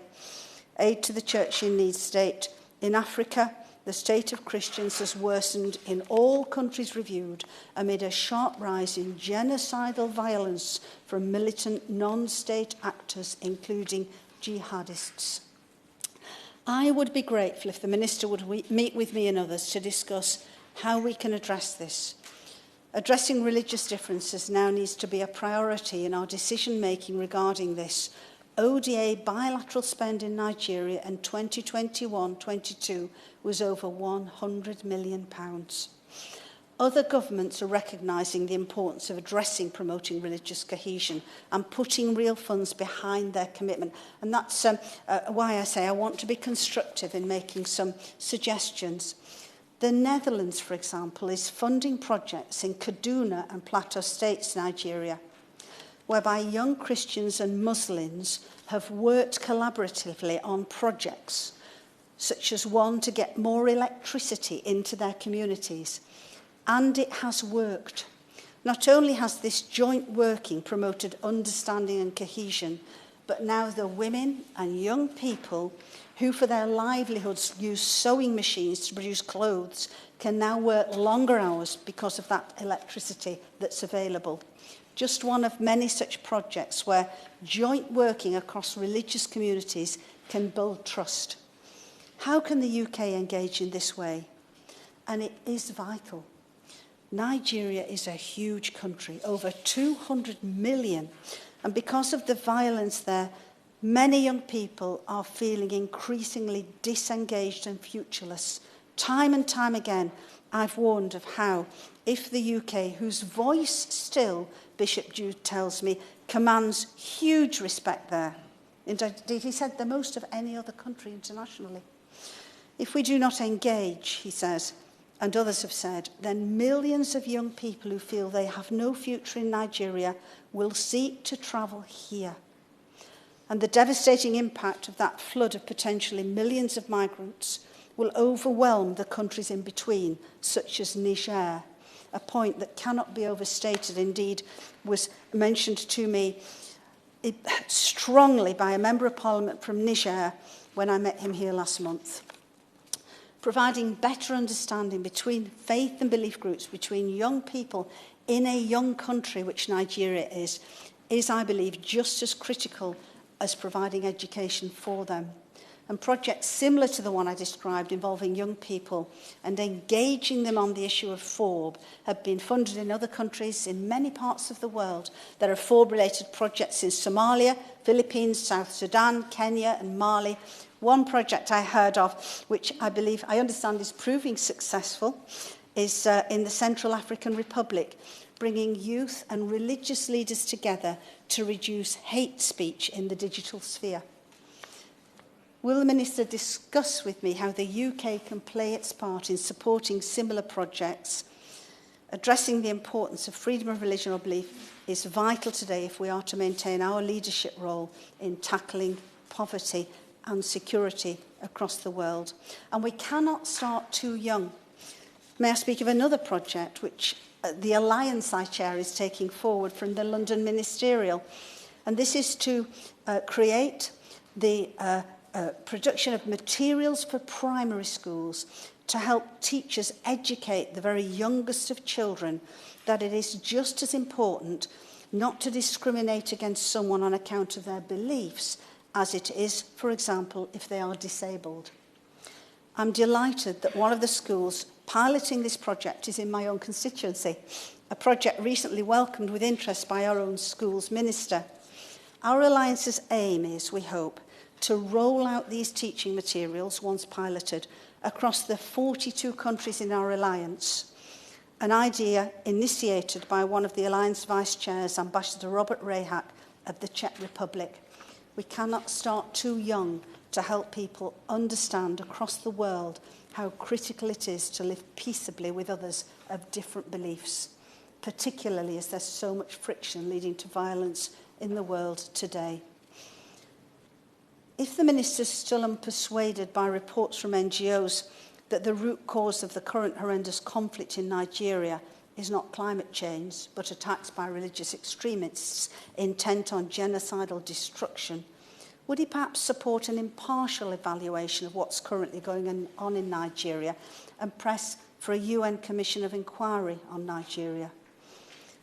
Aid to the Church in Need state. In Africa, the state of Christians has worsened in all countries reviewed amid a sharp rise in genocidal violence from militant non-state actors, including jihadists. I would be grateful if the Minister would meet with me and others to discuss how we can address this. Addressing religious differences now needs to be a priority in our decision-making regarding this. ODA bilateral spend in Nigeria in 2021-22 was over £100 million. Other governments are recognising the importance of promoting religious cohesion and putting real funds behind their commitment. And that's why I say I want to be constructive in making some suggestions. The Netherlands, for example, is funding projects in Kaduna and Plateau States, Nigeria, whereby young Christians and Muslims have worked collaboratively on projects, such as one to get more electricity into their communities. And it has worked. Not only has this joint working promoted understanding and cohesion, but now the women and young people who for their livelihoods use sewing machines to produce clothes can now work longer hours because of that electricity that's available. Just one of many such projects where joint working across religious communities can build trust. How can the UK engage in this way? And it is vital. Nigeria is a huge country, over 200 million. And because of the violence there, many young people are feeling increasingly disengaged and futureless. Time and time again, I've warned of how, if the UK, whose voice still, Bishop Jude tells me, commands huge respect there, indeed he said the most of any other country internationally, if we do not engage, he says, and others have said, then millions of young people who feel they have no future in Nigeria will seek to travel here. And the devastating impact of that flood of potentially millions of migrants will overwhelm the countries in between, such as Niger, a point that cannot be overstated, indeed was mentioned to me strongly by a Member of Parliament from Niger when I met him here last month. Providing better understanding between faith and belief groups, between young people in a young country, which Nigeria is, I believe, just as critical as providing education for them. And projects similar to the one I described involving young people and engaging them on the issue of FoRB have been funded in other countries in many parts of the world. There are FoRB-related projects in Somalia, Philippines, South Sudan, Kenya and Mali. One project I heard of, which I understand is proving successful, is in the Central African Republic, bringing youth and religious leaders together to reduce hate speech in the digital sphere. Will the Minister discuss with me how the UK can play its part in supporting similar projects? Addressing the importance of freedom of religion or belief is vital today if we are to maintain our leadership role in tackling poverty and security across the world. And we cannot start too young. May I speak of another project which the Alliance I chair is taking forward from the London Ministerial. And this is to create the production of materials for primary schools to help teachers educate the very youngest of children that it is just as important not to discriminate against someone on account of their beliefs as it is, for example, if they are disabled. I'm delighted that one of the schools piloting this project is in my own constituency, a project recently welcomed with interest by our own schools minister. Our Alliance's aim is, we hope, to roll out these teaching materials, once piloted, across the 42 countries in our alliance, an idea initiated by one of the Alliance Vice Chairs, Ambassador Robert Rehak of the Czech Republic. We cannot start too young to help people understand across the world how critical it is to live peaceably with others of different beliefs, particularly as there's so much friction leading to violence in the world today. If the Minister's still unpersuaded by reports from NGOs that the root cause of the current horrendous conflict in Nigeria is not climate change, but attacks by religious extremists intent on genocidal destruction, would he perhaps support an impartial evaluation of what's currently going on in Nigeria and press for a UN Commission of Inquiry on Nigeria?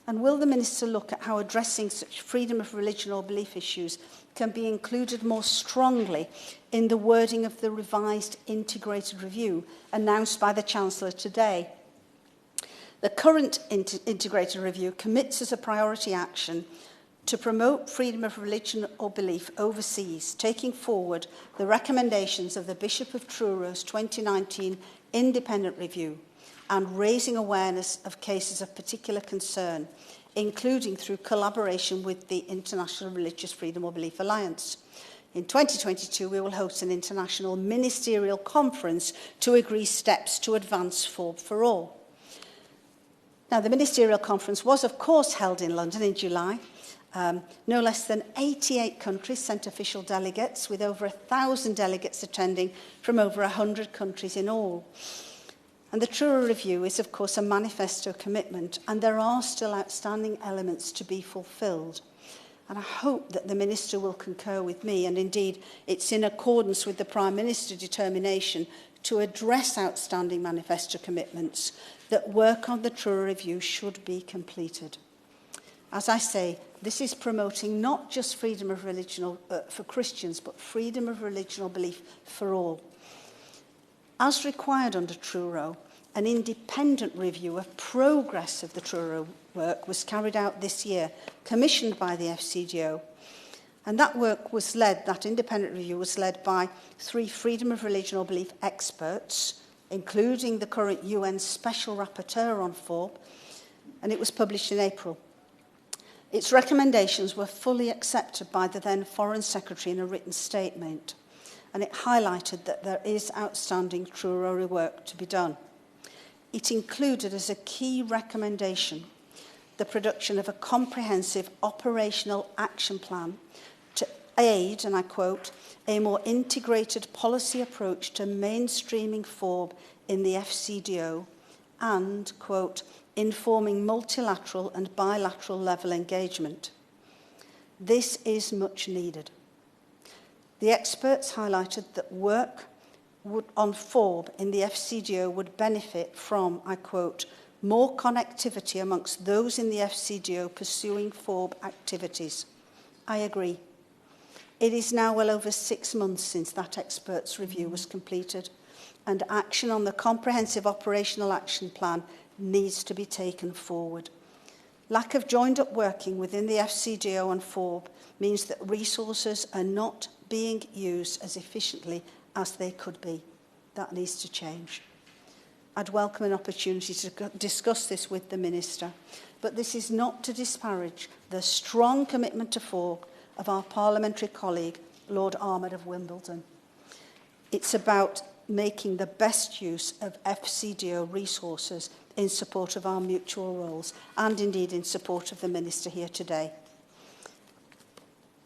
And will the Minister look at how addressing such freedom of religion or belief issues can be included more strongly in the wording of the revised integrated review announced by the Chancellor today? The current integrated review commits as a priority action to promote freedom of religion or belief overseas, taking forward the recommendations of the Bishop of Truro's 2019 independent review and raising awareness of cases of particular concern, including through collaboration with the International Religious Freedom or Belief Alliance. In 2022, we will host an international ministerial conference to agree steps to advance FoRB for all. Now, the ministerial conference was, of course, held in London in July. No less than 88 countries sent official delegates, with over 1,000 delegates attending from over 100 countries in all. And the Truro Review is, of course, a manifesto commitment, and there are still outstanding elements to be fulfilled. And I hope that the Minister will concur with me, and indeed it's in accordance with the Prime Minister's determination to address outstanding manifesto commitments, that work on the Truro Review should be completed. As I say, this is promoting not just freedom of religion for Christians, but freedom of religion or belief for all. As required under Truro, an independent review of progress of the Truro work was carried out this year, commissioned by the FCDO. And that work was led, that independent review was led by 3 freedom of religion or belief experts, including the current UN Special Rapporteur on FoRB, and it was published in April. Its recommendations were fully accepted by the then Foreign Secretary in a written statement, and it highlighted that there is outstanding Truro work to be done. It included as a key recommendation the production of a comprehensive operational action plan to aid, and I quote, a more integrated policy approach to mainstreaming FoRB in the FCDO and, quote, informing multilateral and bilateral level engagement. This is much needed. The experts highlighted that work on FoRB in the FCDO would benefit from, I quote, more connectivity amongst those in the FCDO pursuing FoRB activities. I agree. It is now well over 6 months since that experts' review was completed, and action on the comprehensive operational action plan needs to be taken forward. Lack of joined-up working within the FCDO and FoRB means that resources are not being used as efficiently as they could be. That needs to change. I'd welcome an opportunity to discuss this with the Minister, but this is not to disparage the strong commitment to FoRB of our parliamentary colleague, Lord Armad of Wimbledon. It's about making the best use of FCDO resources in support of our mutual roles and indeed in support of the Minister here today.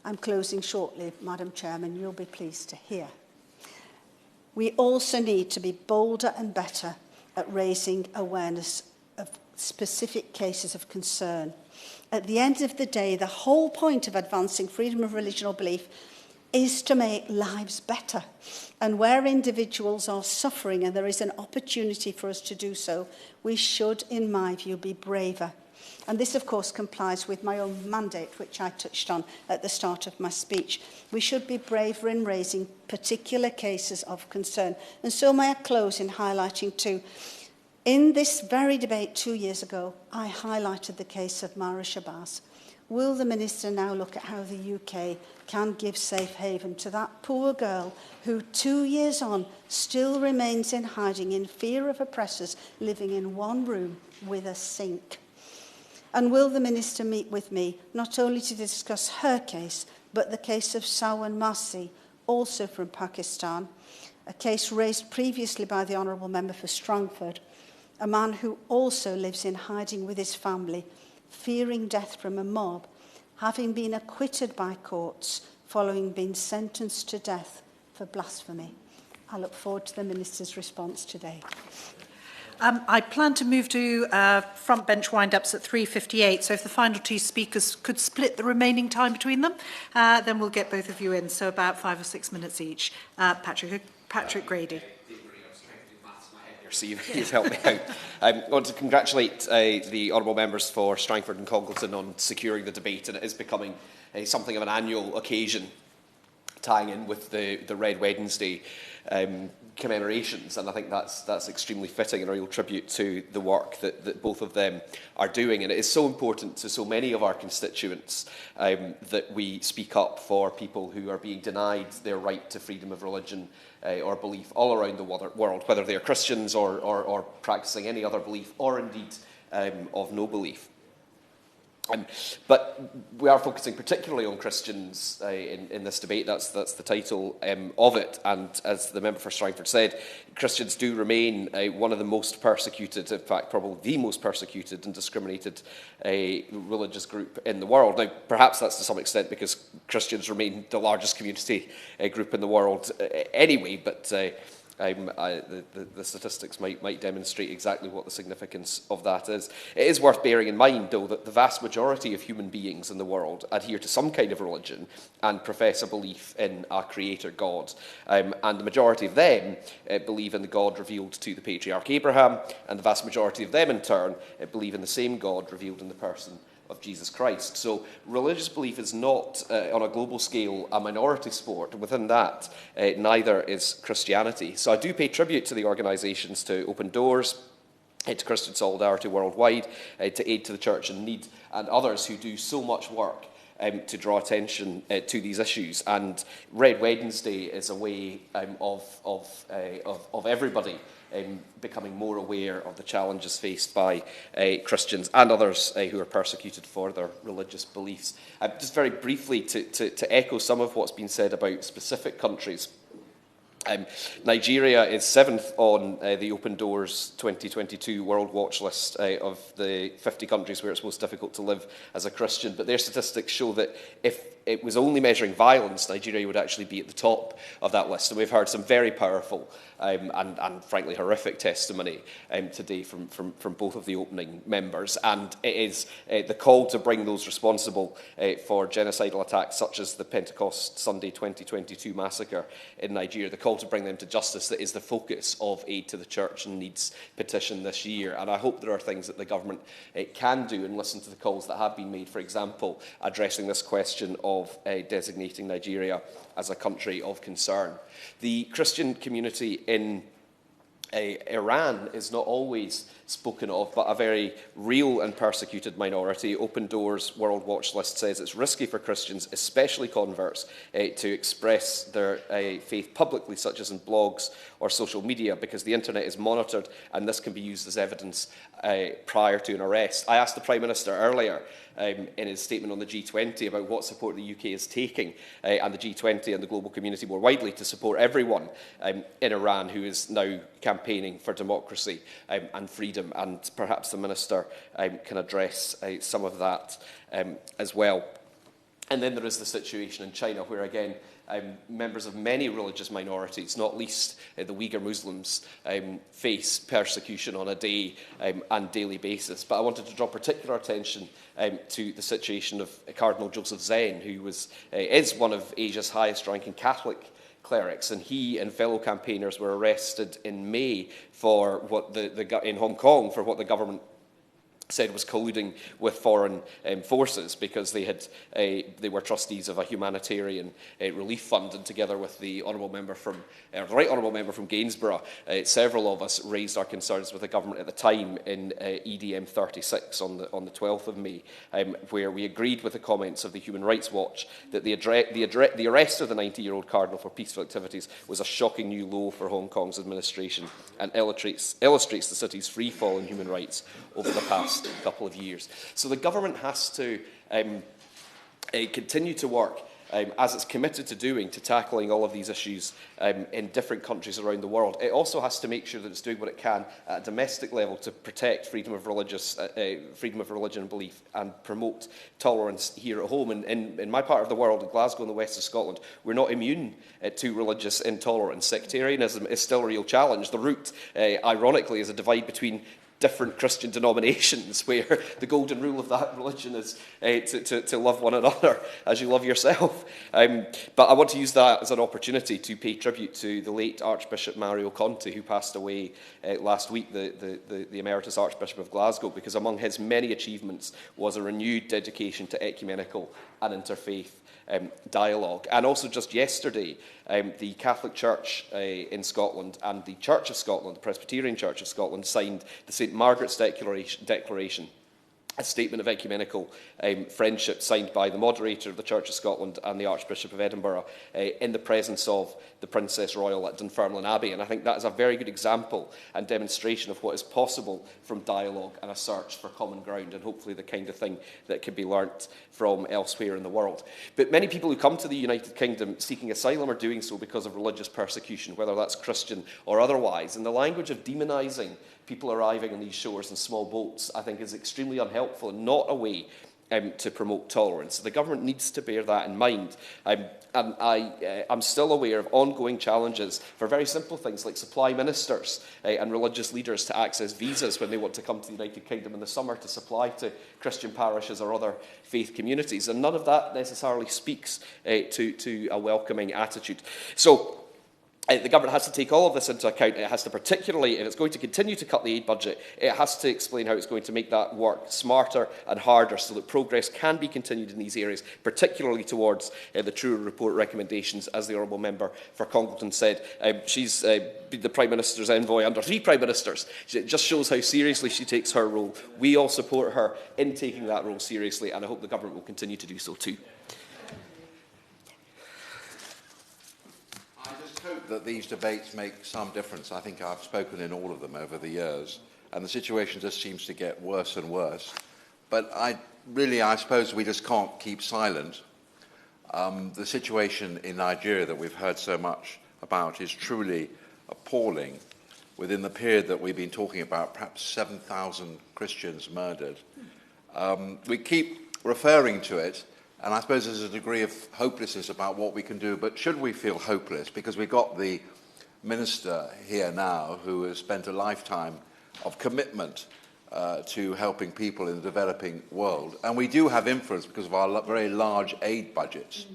I'm closing shortly, Madam Chairman, you'll be pleased to hear. We also need to be bolder and better at raising awareness of specific cases of concern. At the end of the day, the whole point of advancing freedom of religion or belief is to make lives better. And where individuals are suffering and there is an opportunity for us to do so, we should, in my view, be braver. And this, of course, complies with my own mandate, which I touched on at the start of my speech. We should be braver in raising particular cases of concern. And so may I close in highlighting too, in this very debate 2 years ago, I highlighted the case of Mara Shabazz, will the Minister now look at how the UK can give safe haven to that poor girl who 2 years on still remains in hiding in fear of oppressors, living in one room with a sink? And will the Minister meet with me not only to discuss her case, but the case of Sawan Masi, also from Pakistan, a case raised previously by the Honourable Member for Strangford, a man who also lives in hiding with his family, fearing death from a mob, having been acquitted by courts following being sentenced to death for blasphemy. I look forward to the Minister's response today. I plan to move to front bench wind-ups at 3:58, so if the final two speakers could split the remaining time between them, then we'll get both of you in, so about 5 or 6 minutes each. Patrick Grady. So you've helped me out. I want to congratulate the honourable members for Strangford and Congleton on securing the debate, and it is becoming something of an annual occasion, tying in with the Red Wednesday commemorations, and I think that's extremely fitting and a real tribute to the work that both of them are doing. And it is so important to so many of our constituents that we speak up for people who are being denied their right to freedom of religion or belief all around the world, whether they are Christians or practising any other belief, or indeed of no belief. But we are focusing particularly on Christians in this debate. That's the title of it. And as the member for Strangford said, Christians do remain one of the most persecuted, in fact, probably the most persecuted and discriminated religious group in the world. Now, perhaps that's to some extent because Christians remain the largest community group in the world anyway, but the statistics might demonstrate exactly what the significance of that is. It is worth bearing in mind, though, that the vast majority of human beings in the world adhere to some kind of religion and profess a belief in a creator God. And the majority of them believe in the God revealed to the patriarch Abraham, and the vast majority of them, in turn, believe in the same God revealed in the person of Jesus Christ. So religious belief is not, on a global scale, a minority sport, and within that, neither is Christianity. So I do pay tribute to the organisations, to Open Doors, to Christian Solidarity Worldwide, to Aid to the Church in Need, and others who do so much work to draw attention to these issues. And Red Wednesday is a way of everybody becoming more aware of the challenges faced by Christians and others who are persecuted for their religious beliefs. Just very briefly to echo some of what's been said about specific countries. Nigeria is 7th on the Open Doors 2022 World Watch list of the 50 countries where it's most difficult to live as a Christian. But their statistics show that if it was only measuring violence, Nigeria would actually be at the top of that list. And we've heard some very powerful and frankly horrific testimony today from both of the opening members. And it is the call to bring those responsible for genocidal attacks such as the Pentecost Sunday 2022 massacre in Nigeria, the call to bring them to justice, that is the focus of Aid to the Church and Needs petition this year. And I hope there are things that the government can do and listen to the calls that have been made, for example, addressing this question of designating Nigeria as a country of concern. The Christian community in Iran is not always spoken of, but a very real and persecuted minority. Open Doors World Watch list says it's risky for Christians, especially converts, to express their faith publicly, such as in blogs or social media, because the internet is monitored and this can be used as evidence prior to an arrest. I asked the Prime Minister earlier in his statement on the G20 about what support the UK is taking, and the G20 and the global community more widely, to support everyone in Iran who is now campaigning for democracy and freedom. And perhaps the Minister can address some of that as well. And then there is the situation in China, where again, members of many religious minorities, not least the Uyghur Muslims, face persecution on a day and daily basis. But I wanted to draw particular attention to the situation of Cardinal Joseph Zen, who is one of Asia's highest-ranking Catholic clerics, and he and fellow campaigners were arrested in May for what in Hong Kong for what the government said was colluding with foreign forces because they were trustees of a humanitarian relief fund, and together with the honourable member from the right honourable member from Gainsborough, several of us raised our concerns with the government at the time in EDM 36 on the 12th of May, where we agreed with the comments of the Human Rights Watch that the arrest of the 90-year-old Cardinal for peaceful activities was a shocking new low for Hong Kong's administration and illustrates the city's free fall in human rights over the past couple of years. So the government has to continue to work as it's committed to doing, to tackling all of these issues in different countries around the world. It also has to make sure that it's doing what it can at a domestic level to protect freedom of religion and belief, and promote tolerance here at home. In my part of the world, in Glasgow and the west of Scotland, we're not immune to religious intolerance. Sectarianism is still a real challenge. The root, ironically, is a divide between different Christian denominations, where the golden rule of that religion is to love one another as you love yourself. But I want to use that as an opportunity to pay tribute to the late Archbishop Mario Conte, who passed away last week, the Emeritus Archbishop of Glasgow, because among his many achievements was a renewed dedication to ecumenical and interfaith dialogue. And also just yesterday, the Catholic Church in Scotland and the Church of Scotland, the Presbyterian Church of Scotland, signed the St Margaret's Declaration, a statement of ecumenical friendship signed by the moderator of the Church of Scotland and the Archbishop of Edinburgh in the presence of the Princess Royal at Dunfermline Abbey. And I think that is a very good example and demonstration of what is possible from dialogue and a search for common ground, and hopefully the kind of thing that can be learnt from elsewhere in the world. But many people who come to the United Kingdom seeking asylum are doing so because of religious persecution, whether that's Christian or otherwise. And the language of demonising people arriving on these shores in small boats, I think, is extremely unhelpful and not a way to promote tolerance. So the government needs to bear that in mind. And I'm still aware of ongoing challenges for very simple things like supply ministers and religious leaders to access visas when they want to come to the United Kingdom in the summer to supply to Christian parishes or other faith communities. And none of that necessarily speaks to a welcoming attitude. So the government has to take all of this into account. It has to, particularly, if it's going to continue to cut the aid budget, it has to explain how it's going to make that work smarter and harder so that progress can be continued in these areas, particularly towards the Truro Report recommendations, as the Honourable Member for Congleton said. She's been the Prime Minister's envoy under 3 Prime Ministers. It just shows how seriously she takes her role. We all support her in taking that role seriously, and I hope the government will continue to do so too. Hope that these debates make some difference. I think I've spoken in all of them over the years, and the situation just seems to get worse and worse. But I suppose we just can't keep silent. The situation in Nigeria that we've heard so much about is truly appalling. Within the period that we've been talking about, perhaps 7,000 Christians murdered. We keep referring to it, and I suppose there's a degree of hopelessness about what we can do, but should we feel hopeless? Because we've got the minister here now who has spent a lifetime of commitment to helping people in the developing world. And we do have influence because of our very large aid budgets.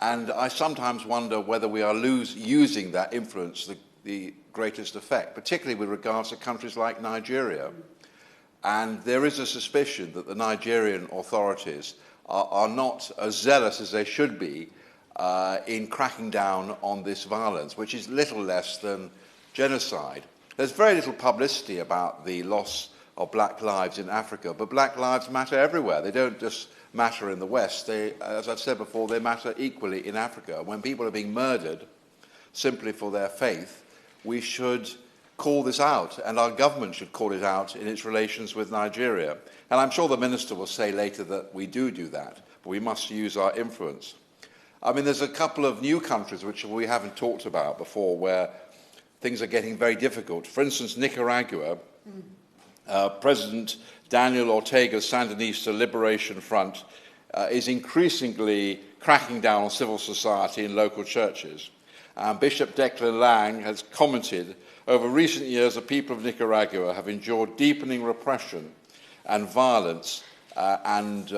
And I sometimes wonder whether we are using that influence the greatest effect, particularly with regards to countries like Nigeria. And there is a suspicion that the Nigerian authorities are not as zealous as they should be in cracking down on this violence, which is little less than genocide. There's very little publicity about the loss of black lives in Africa, but black lives matter everywhere. They don't just matter in the West. They, as I've said before, they matter equally in Africa. When people are being murdered simply for their faith, we should call this out, and our government should call it out in its relations with Nigeria. And I'm sure the Minister will say later that we do that, but we must use our influence. I mean, there's a couple of new countries which we haven't talked about before where things are getting very difficult. For instance, Nicaragua, President Daniel Ortega's Sandinista Liberation Front is increasingly cracking down on civil society and local churches. Bishop Declan Lang has commented, over recent years, the people of Nicaragua have endured deepening repression and violence and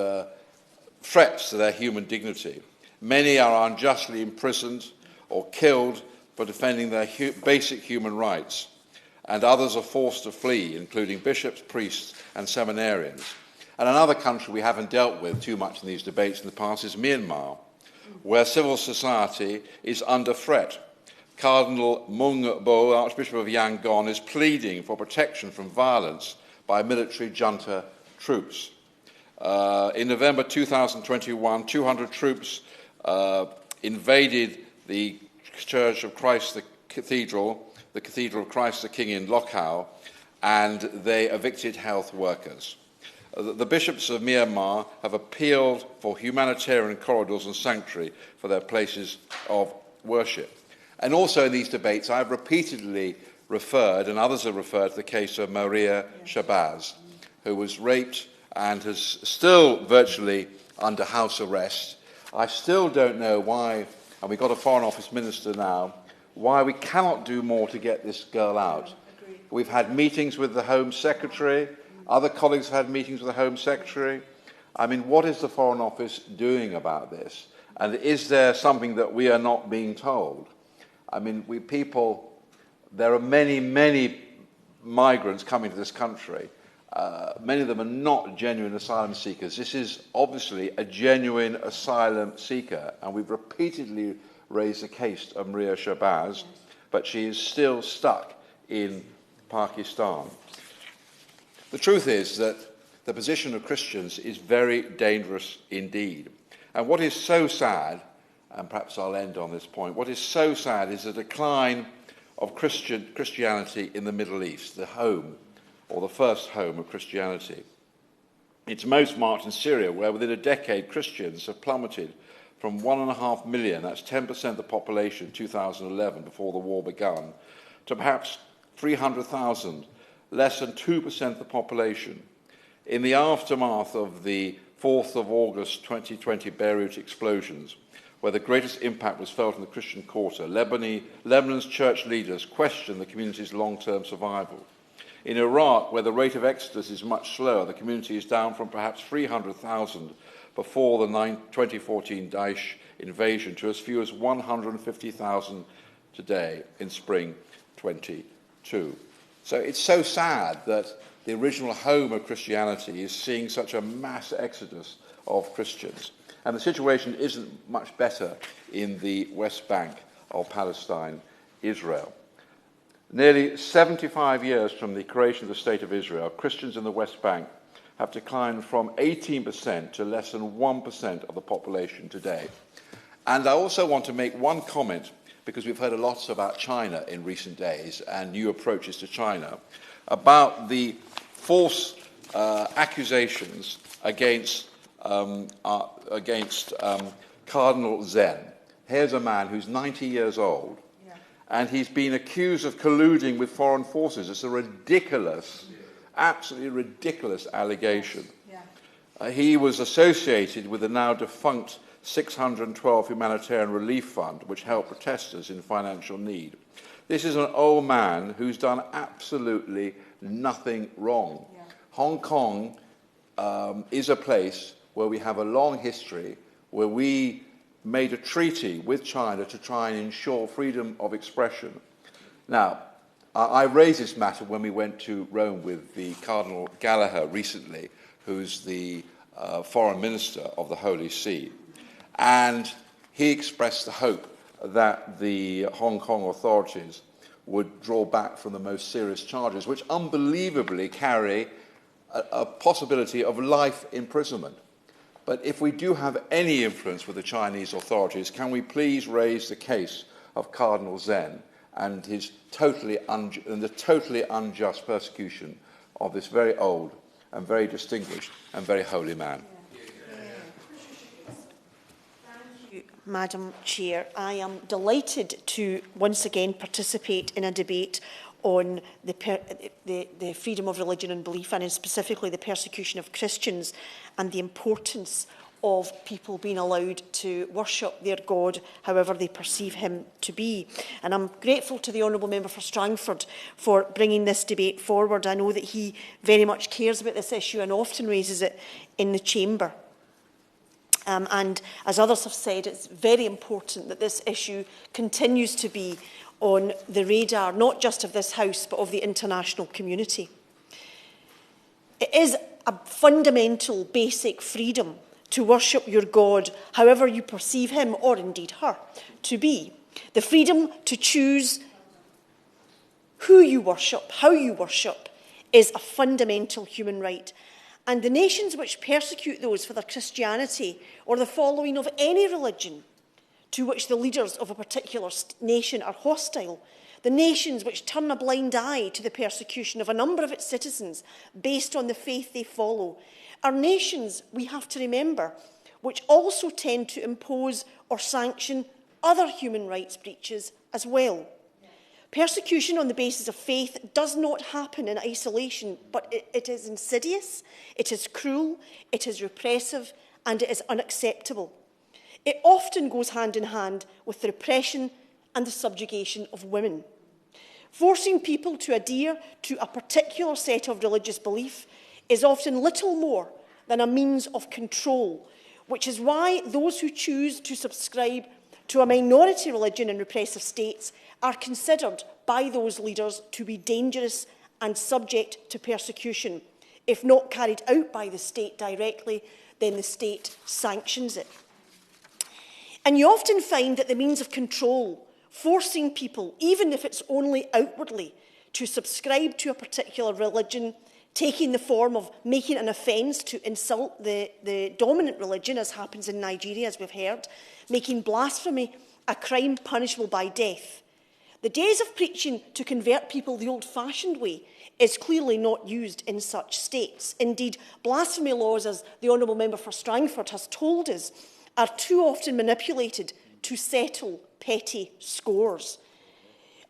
threats to their human dignity. Many are unjustly imprisoned or killed for defending their basic human rights. and others are forced to flee, including bishops, priests, and seminarians. And another country we haven't dealt with too much in these debates in the past is Myanmar, where civil society is under threat. Cardinal Mung Bo, Archbishop of Yangon, is pleading for protection from violence by military junta troops. In November 2021, 200 troops invaded the Church of Christ the Cathedral of Christ the King in Lokhau, and they evicted health workers. The bishops of Myanmar have appealed for humanitarian corridors and sanctuary for their places of worship. And also in these debates, I've repeatedly referred, and others have referred, to the case of Maria Shabazz, who was raped and is still virtually under house arrest. I still don't know why, and we've got a Foreign Office Minister now, why we cannot do more to get this girl out. We've had meetings with the Home Secretary. Other colleagues have had meetings with the Home Secretary. I mean, what is the Foreign Office doing about this? And is there something that we are not being told? I mean, there are many, many migrants coming to this country. Many of them are not genuine asylum seekers. This is obviously a genuine asylum seeker, and we've repeatedly raised the case of Maria Shabazz, but she is still stuck in Pakistan. The truth is that the position of Christians is very dangerous indeed. And what is so sad, and perhaps I'll end on this point, what is so sad is the decline of Christianity in the Middle East, the home, or the first home of Christianity. It's most marked in Syria, where within a decade Christians have plummeted from 1.5 million, that's 10% of the population in 2011 before the war began, to perhaps 300,000, less than 2% of the population. In the aftermath of the 4th of August 2020 Beirut explosions, where the greatest impact was felt in the Christian quarter, Lebanon's church leaders questioned the community's long-term survival. In Iraq, where the rate of exodus is much slower, the community is down from perhaps 300,000 before the 2014 Daesh invasion to as few as 150,000 today in spring 22. So it's so sad that the original home of Christianity is seeing such a mass exodus of Christians. And the situation isn't much better in the West Bank of Palestine, Israel. Nearly 75 years from the creation of the State of Israel, Christians in the West Bank have declined from 18% to less than 1% of the population today. And I also want to make one comment, because we've heard a lot about China in recent days and new approaches to China, about the false accusations against Cardinal Zen. Here's a man who's 90 years old, and he's been accused of colluding with foreign forces. It's a ridiculous, absolutely ridiculous allegation. He was associated with the now defunct 612 Humanitarian Relief Fund, which helped protesters in financial need. This is an old man who's done absolutely nothing wrong. Hong Kong is a place where we have a long history, where we made a treaty with China to try and ensure freedom of expression. Now, I raised this matter when we went to Rome with the Cardinal Gallagher recently, who's the Foreign Minister of the Holy See. And he expressed the hope that the Hong Kong authorities would draw back from the most serious charges, which unbelievably carry a possibility of life imprisonment. But if we do have any influence with the Chinese authorities, can we please raise the case of Cardinal Zen and his totally unjust persecution of this very old and very distinguished and very holy man? Thank you, Madam Chair. I am delighted to once again participate in a debate on the freedom of religion and belief, and specifically the persecution of Christians and the importance of people being allowed to worship their God however they perceive him to be. And I'm grateful to the Honourable Member for Strangford for bringing this debate forward. I know that he very much cares about this issue and often raises it in the Chamber. And as others have said, it's very important that this issue continues to be on the radar, not just of this House, but of the international community. It is a fundamental, basic freedom to worship your God, however you perceive him, or indeed her, to be. The freedom to choose who you worship, how you worship, is a fundamental human right. And the nations which persecute those for their Christianity or the following of any religion to which the leaders of a particular nation are hostile, the nations which turn a blind eye to the persecution of a number of its citizens based on the faith they follow, are nations, we have to remember, which also tend to impose or sanction other human rights breaches as well. Persecution on the basis of faith does not happen in isolation, but it is insidious, it is cruel, it is repressive, and it is unacceptable. It often goes hand in hand with the repression and the subjugation of women. Forcing people to adhere to a particular set of religious belief is often little more than a means of control, which is why those who choose to subscribe to a minority religion in repressive states are considered by those leaders to be dangerous and subject to persecution. If not carried out by the state directly, then the state sanctions it. And you often find that the means of control, forcing people, even if it's only outwardly, to subscribe to a particular religion, taking the form of making an offence to insult the dominant religion, as happens in Nigeria, as we've heard, making blasphemy a crime punishable by death. The days of preaching to convert people the old-fashioned way is clearly not used in such states. Indeed, blasphemy laws, as the Honourable Member for Strangford has told us, are too often manipulated to settle petty scores.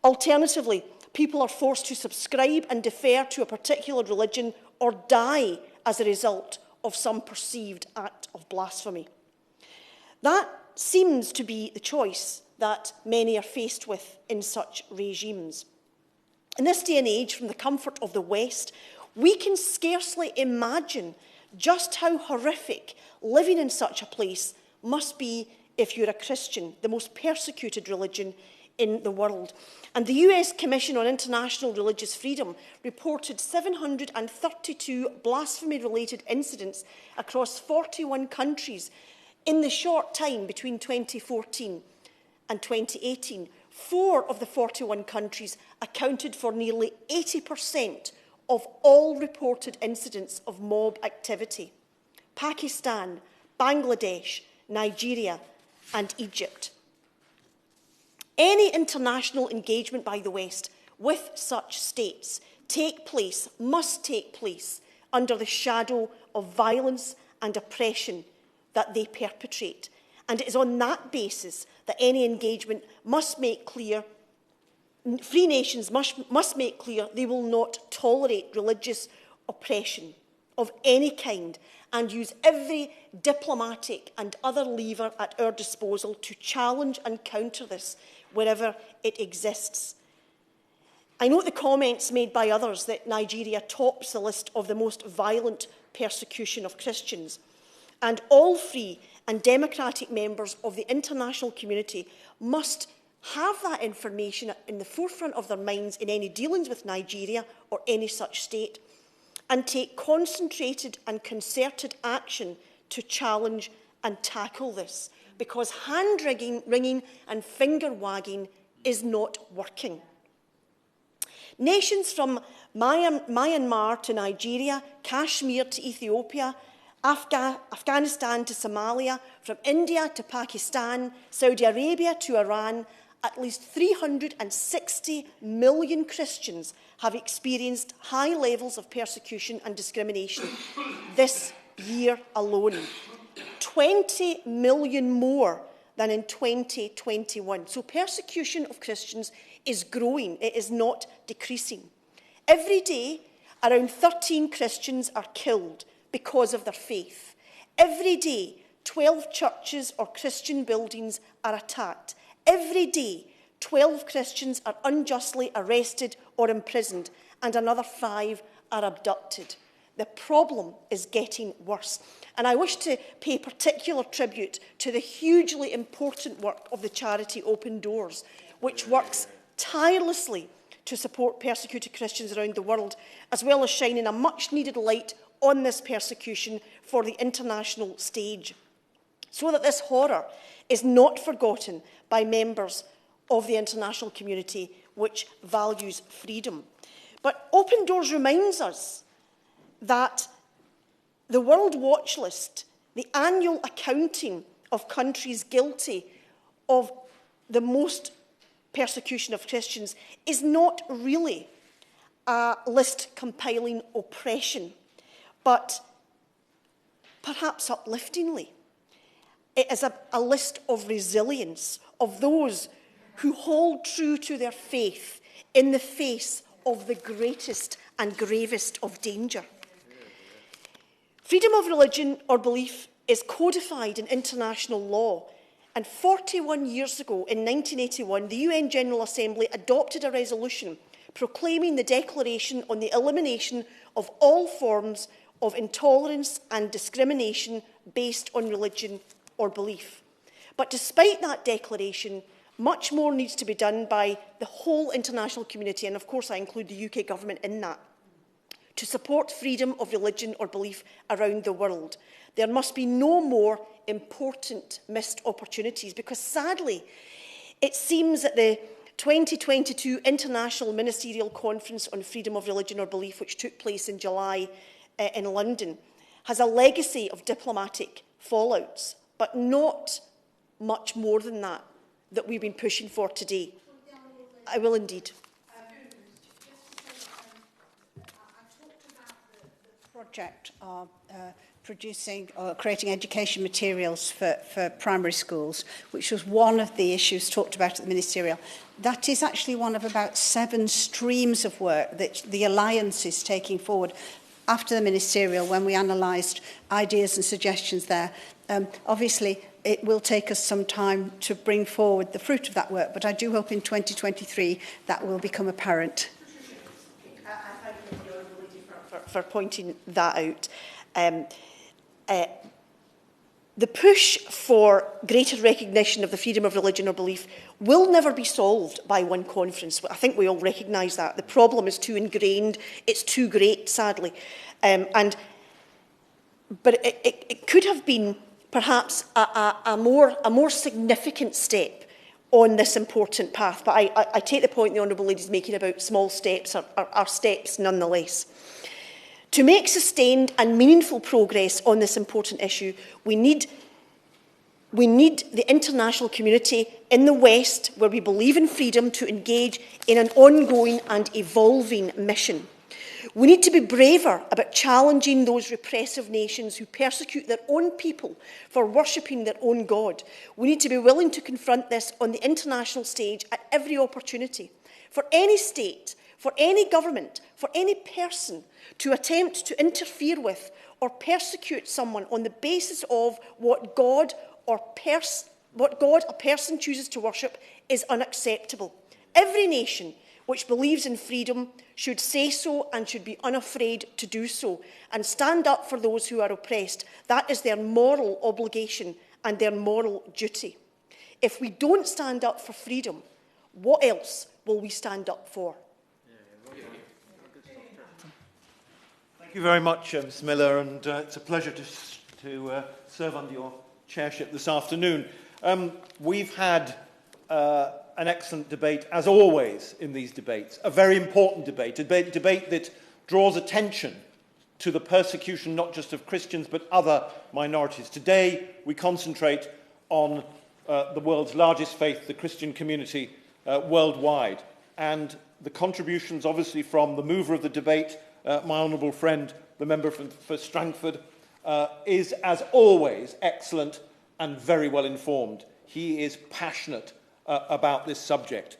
Alternatively, people are forced to subscribe and defer to a particular religion or die as a result of some perceived act of blasphemy. That seems to be the choice that many are faced with in such regimes. In this day and age, from the comfort of the West, we can scarcely imagine just how horrific living in such a place must be if you're a Christian, the most persecuted religion in the world. And the US Commission on International Religious Freedom reported 732 blasphemy-related incidents across 41 countries in the short time between 2014 and 2018. 4 of the 41 countries accounted for nearly 80% of all reported incidents of mob activity. Pakistan, Bangladesh, Nigeria, and Egypt. Any international engagement by the West with such states must take place under the shadow of violence and oppression that they perpetrate. And it is on that basis that any engagement must make clear, free nations must make clear they will not tolerate religious oppression of any kind and use every diplomatic and other lever at our disposal to challenge and counter this wherever it exists. I note the comments made by others that Nigeria tops the list of the most violent persecution of Christians, and all free and democratic members of the international community must have that information in the forefront of their minds in any dealings with Nigeria or any such state, and take concentrated and concerted action to challenge and tackle this, because hand-wringing and finger-wagging is not working. Nations from Myanmar to Nigeria, Kashmir to Ethiopia, Afghanistan to Somalia, from India to Pakistan, Saudi Arabia to Iran, at least 360 million Christians have experienced high levels of persecution and discrimination this year alone. 20 million more than in 2021. So persecution of Christians is growing, it is not decreasing. Every day, around 13 Christians are killed because of their faith. Every day, 12 churches or Christian buildings are attacked. Every day, 12 Christians are unjustly arrested or imprisoned, and another 5 are abducted. The problem is getting worse. And I wish to pay particular tribute to the hugely important work of the charity Open Doors, which works tirelessly to support persecuted Christians around the world, as well as shining a much-needed light on this persecution for the international stage, so that this horror is not forgotten by members of the international community which values freedom. But Open Doors reminds us that the World Watch List, the annual accounting of countries guilty of the most persecution of Christians, is not really a list compiling oppression, but perhaps upliftingly. It is a list of resilience, of those who hold true to their faith in the face of the greatest and gravest of danger. Freedom of religion or belief is codified in international law, and 41 years ago, in 1981, the UN General Assembly adopted a resolution proclaiming the Declaration on the Elimination of all forms of intolerance and discrimination based on religion or belief. But despite that declaration, much more needs to be done by the whole international community, and of course I include the UK government in that, to support freedom of religion or belief around the world. There must be no more important missed opportunities, because sadly, it seems that the 2022 International Ministerial Conference on Freedom of Religion or Belief, which took place in July in London, has a legacy of diplomatic fallouts, but not much more than that we've been pushing for today. I will indeed. Project of producing or creating education materials for primary schools, which was one of the issues talked about at the ministerial. That is actually one of about 7 streams of work that the Alliance is taking forward after the ministerial, when we analysed ideas and suggestions there. Obviously, it will take us some time to bring forward the fruit of that work, but I do hope in 2023 that will become apparent. I thank you, Honourable Lady, for pointing that out. The push for greater recognition of the freedom of religion or belief will never be solved by one conference. I think we all recognise that. The problem is too ingrained, it's too great, sadly. But it could have been perhaps a more significant step on this important path. But I take the point the Honourable Lady is making about small steps are steps nonetheless. To make sustained and meaningful progress on this important issue, we need the international community in the West, where we believe in freedom, to engage in an ongoing and evolving mission. We need to be braver about challenging those repressive nations who persecute their own people for worshipping their own God. We need to be willing to confront this on the international stage at every opportunity. For any state, for any government, for any person to attempt to interfere with or persecute someone on the basis of what God a person chooses to worship is unacceptable. Every nation which believes in freedom should say so and should be unafraid to do so and stand up for those who are oppressed. That is their moral obligation and their moral duty. If we don't stand up for freedom, what else will we stand up for? Thank you very much, Ms Miller, and it's a pleasure to serve under your chairship this afternoon. We've had an excellent debate, as always in these debates, a very important debate, a debate that draws attention to the persecution not just of Christians but other minorities. Today we concentrate on the world's largest faith, the Christian community worldwide, and the contributions obviously from the mover of the debate, my honourable friend, the member for Strangford, is as always excellent and very well informed. He is passionate about this subject.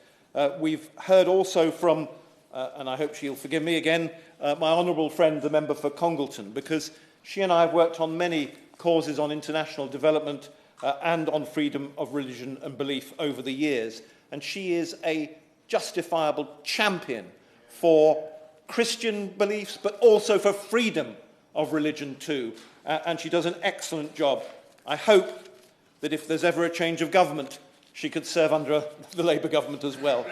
We've heard also from, and I hope she'll forgive me again, my honourable friend, the member for Congleton, because she and I have worked on many causes on international development and on freedom of religion and belief over the years. And she is a justifiable champion for Christian beliefs, but also for freedom of religion too. And she does an excellent job. I hope that if there's ever a change of government, she could serve under the Labour government as well,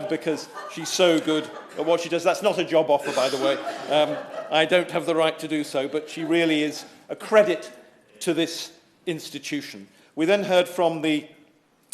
because she's so good at what she does. That's not a job offer, by the way. I don't have the right to do so, but she really is a credit to this institution. We then heard from the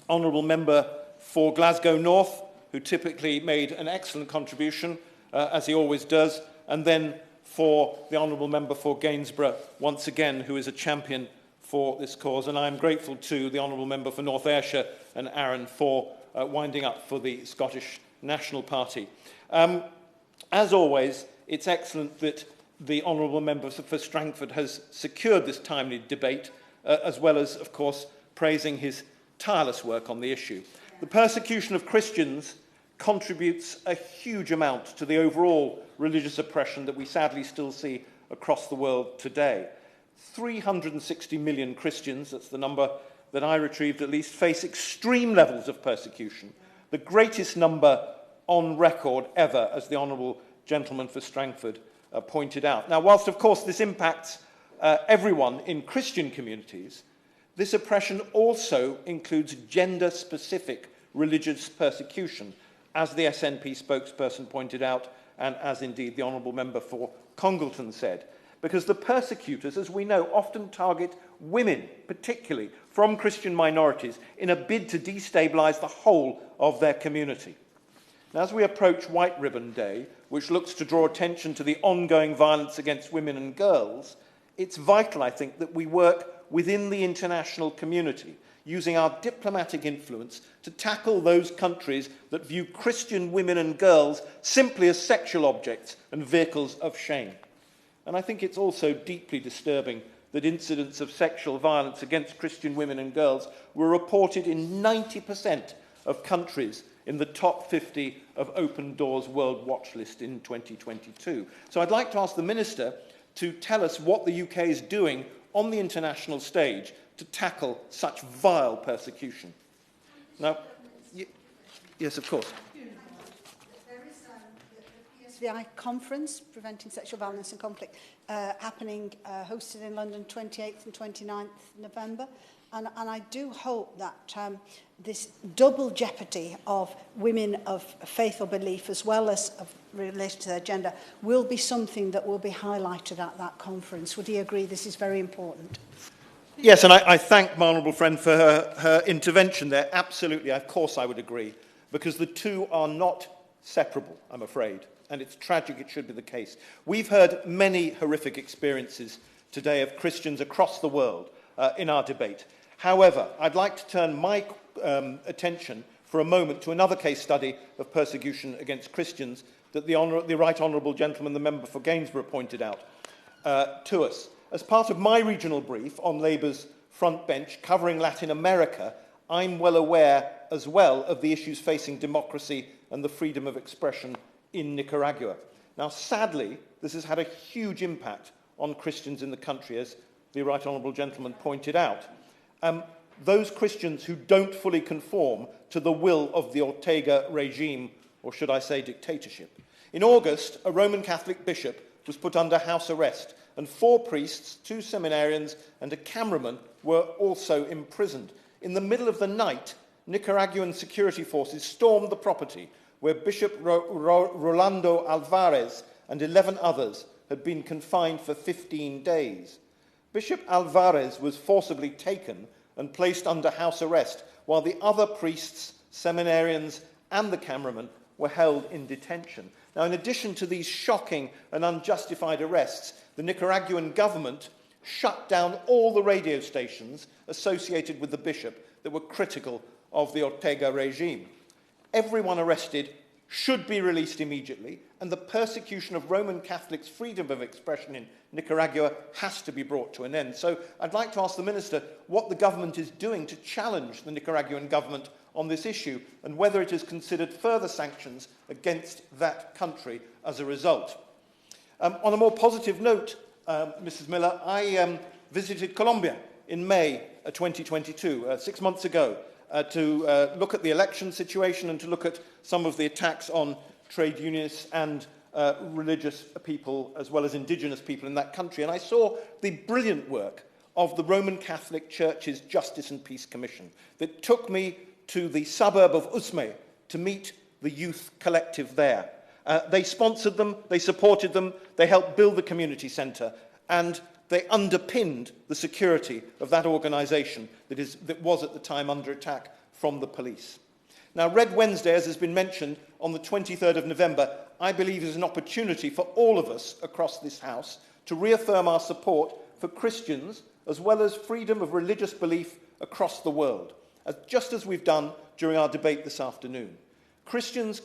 Honourable Member for Glasgow North, who typically made an excellent contribution, as he always does, and then for the Honourable Member for Gainsborough, once again, who is a champion for this cause. And I'm grateful to the Honourable Member for North Ayrshire and Aaron for winding up for the Scottish National Party. As always, it's excellent that the Honourable Member for Strangford has secured this timely debate, as well as, of course, praising his tireless work on the issue. The persecution of Christians contributes a huge amount to the overall religious oppression that we sadly still see across the world today. 360 million Christians, that's the number that I retrieved at least, face extreme levels of persecution, the greatest number on record ever, as the Honourable Gentleman for Strangford pointed out. Now, whilst of course this impacts everyone in Christian communities, this oppression also includes gender-specific religious persecution, as the SNP spokesperson pointed out, and as indeed the Honourable Member for Congleton said. Because the persecutors, as we know, often target women, particularly from Christian minorities, in a bid to destabilise the whole of their community. Now, as we approach White Ribbon Day, which looks to draw attention to the ongoing violence against women and girls, it's vital, I think, that we work within the international community, using our diplomatic influence to tackle those countries that view Christian women and girls simply as sexual objects and vehicles of shame. And I think it's also deeply disturbing that incidents of sexual violence against Christian women and girls were reported in 90% of countries in the top 50 of Open Doors World Watch List in 2022. So I'd like to ask the Minister to tell us what the UK is doing on the international stage to tackle such vile persecution. Now, yes, of course. There is the PSVI conference, Preventing Sexual Violence and Conflict, happening, hosted in London 28th and 29th November. And I do hope that this double jeopardy of women of faith or belief, as well as of related to their gender, will be something that will be highlighted at that conference. Would you agree this is very important? Yes, and I thank my honourable friend for her intervention there. Absolutely, of course I would agree, because the two are not separable, I'm afraid, and it's tragic it should be the case. We've heard many horrific experiences today of Christians across the world in our debate. However, I'd like to turn my attention for a moment to another case study of persecution against Christians that the Right Honourable Gentleman, the Member for Gainsborough, pointed out to us. As part of my regional brief on Labour's front bench covering Latin America, I'm well aware as well of the issues facing democracy and the freedom of expression in Nicaragua. Now, sadly, this has had a huge impact on Christians in the country, as the Right Honourable Gentleman pointed out. Those Christians who don't fully conform to the will of the Ortega regime, or should I say dictatorship. In August, a Roman Catholic bishop was put under house arrest, and 4 priests, 2 seminarians and a cameraman were also imprisoned. In the middle of the night, Nicaraguan security forces stormed the property where Bishop Rolando Alvarez and 11 others had been confined for 15 days. Bishop Alvarez was forcibly taken and placed under house arrest, while the other priests, seminarians and the cameraman were held in detention. Now, in addition to these shocking and unjustified arrests, the Nicaraguan government shut down all the radio stations associated with the bishop that were critical of the Ortega regime. Everyone arrested should be released immediately, and the persecution of Roman Catholics' freedom of expression in Nicaragua has to be brought to an end. So I'd like to ask the Minister what the government is doing to challenge the Nicaraguan government on this issue, and whether it has considered further sanctions against that country as a result. On a more positive note, Mrs. Miller, I visited Colombia in May 2022, 6 months ago, to look at the election situation and to look at some of the attacks on trade unionists and religious people, as well as indigenous people in that country. And I saw the brilliant work of the Roman Catholic Church's Justice and Peace Commission that took me to the suburb of Usme to meet the youth collective there. They sponsored them, they supported them, they helped build the community centre, and they underpinned the security of that organisation that was at the time under attack from the police. Now, Red Wednesday, as has been mentioned, on the 23rd of November, I believe is an opportunity for all of us across this House to reaffirm our support for Christians as well as freedom of religious belief across the world, just as we've done during our debate this afternoon. Christians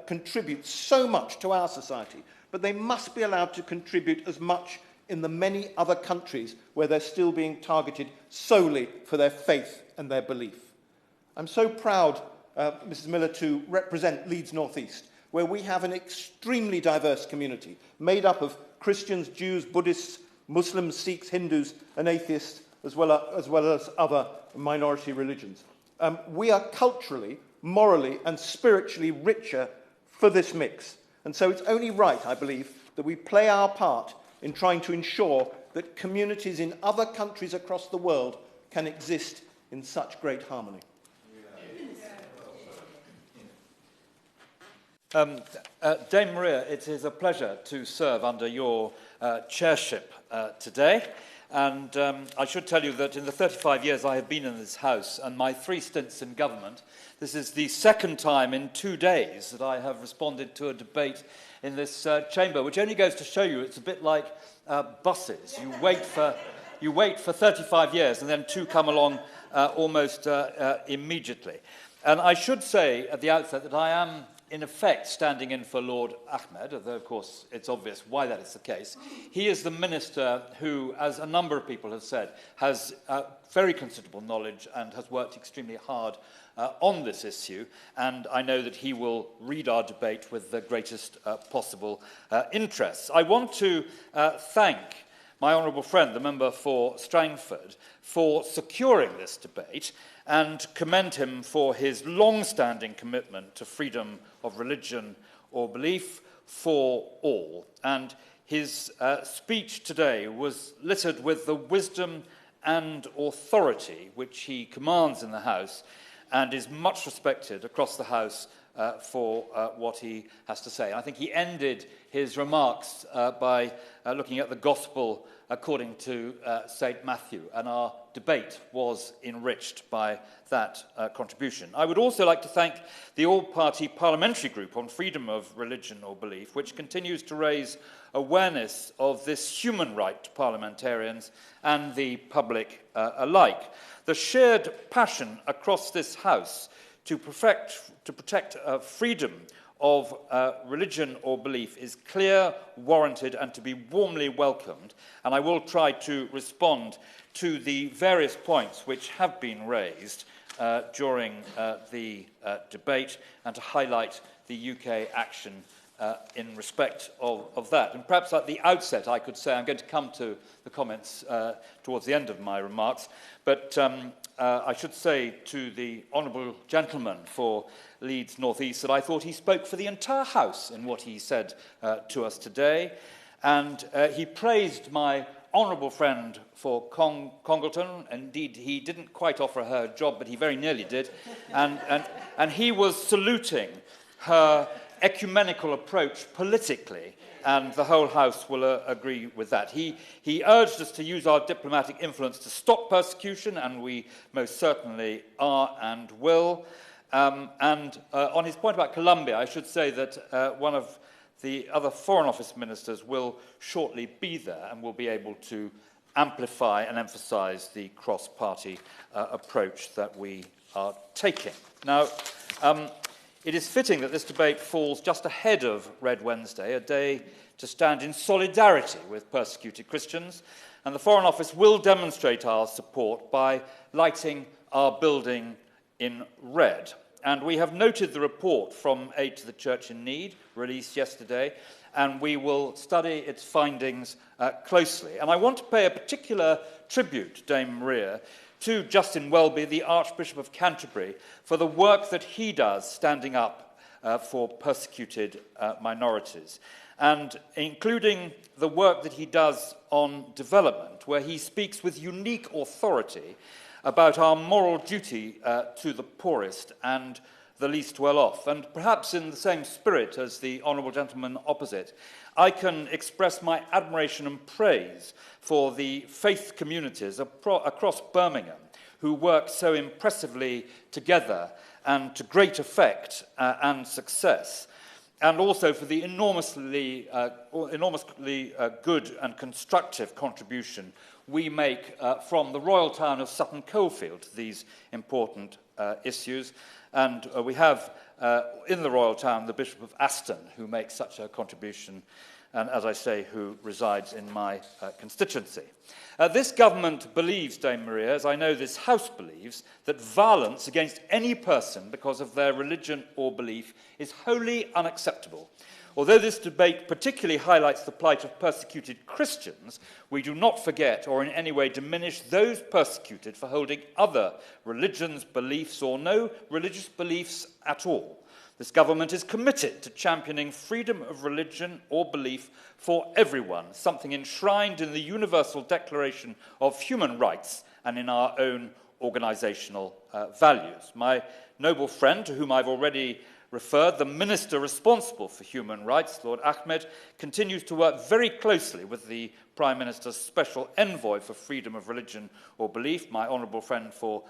contribute so much to our society, but they must be allowed to contribute as much in the many other countries where they're still being targeted solely for their faith and their belief. I'm so proud, Mrs. Miller, to represent Leeds North East, where we have an extremely diverse community made up of Christians, Jews, Buddhists, Muslims, Sikhs, Hindus and atheists, as well as other minority religions. We are culturally, morally and spiritually richer for this mix. And so it's only right, I believe, that we play our part in trying to ensure that communities in other countries across the world can exist in such great harmony. Dame Maria, it is a pleasure to serve under your chairship today. And I should tell you that in the 35 years I have been in this House and my 3 stints in government, this is the second time in 2 days that I have responded to a debate in this chamber, which only goes to show you it's a bit like buses. You wait for 35 years and then 2 come along almost immediately. And I should say at the outset that I am in effect standing in for Lord Ahmed, although of course it's obvious why that is the case. He is the minister who, as a number of people have said, has very considerable knowledge and has worked extremely hard on this issue, and I know that he will read our debate with the greatest possible interest. I want to thank my honourable friend, the member for Strangford, for securing this debate and commend him for his long-standing commitment to freedom of religion or belief for all. And his speech today was littered with the wisdom and authority which he commands in the House and is much respected across the House for what he has to say. I think he ended his remarks by looking at the Gospel according to St. Matthew, and our debate was enriched by that contribution. I would also like to thank the All-Party Parliamentary Group on Freedom of Religion or Belief, which continues to raise awareness of this human right to parliamentarians and the public alike. The shared passion across this House to protect freedom of religion or belief is clear, warranted, and to be warmly welcomed. And I will try to respond to the various points which have been raised during the debate and to highlight the UK action in respect of that. And perhaps at the outset I could say, I'm going to come to the comments towards the end of my remarks, but I should say to the honourable gentleman for Leeds North East that I thought he spoke for the entire House in what he said to us today. And he praised my honourable friend for Congleton. Indeed, he didn't quite offer her a job, but he very nearly did. And he was saluting her ecumenical approach politically, and the whole House will agree with that. He urged us to use our diplomatic influence to stop persecution, and we most certainly are and will. And on his point about Colombia, I should say that one of the other Foreign Office ministers will shortly be there and will be able to amplify and emphasise the cross-party approach that we are taking. Now, it is fitting that this debate falls just ahead of Red Wednesday, a day to stand in solidarity with persecuted Christians, and the Foreign Office will demonstrate our support by lighting our building in red. And we have noted the report from Aid to the Church in Need, released yesterday, and we will study its findings closely. And I want to pay a particular tribute, Dame Maria, to Justin Welby, the Archbishop of Canterbury, for the work that he does standing up for persecuted minorities, and including the work that he does on development, where he speaks with unique authority about our moral duty to the poorest and the least well off. And perhaps in the same spirit as the honourable gentleman opposite, I can express my admiration and praise for the faith communities across Birmingham who work so impressively together and to great effect and success, and also for the enormously good and constructive contribution we make from the royal town of Sutton Coldfield to these important issues. And we have in the royal town the Bishop of Aston, who makes such a contribution, and as I say, who resides in my constituency. This government believes, Dame Maria, as I know this House believes, that violence against any person because of their religion or belief is wholly unacceptable. Although this debate particularly highlights the plight of persecuted Christians, we do not forget or in any way diminish those persecuted for holding other religions, beliefs, or no religious beliefs at all. This government is committed to championing freedom of religion or belief for everyone, something enshrined in the Universal Declaration of Human Rights and in our own organisational values. My noble friend, to whom I've already referred, the Minister responsible for human rights, Lord Ahmed, continues to work very closely with the Prime Minister's Special Envoy for Freedom of Religion or Belief, my honourable friend for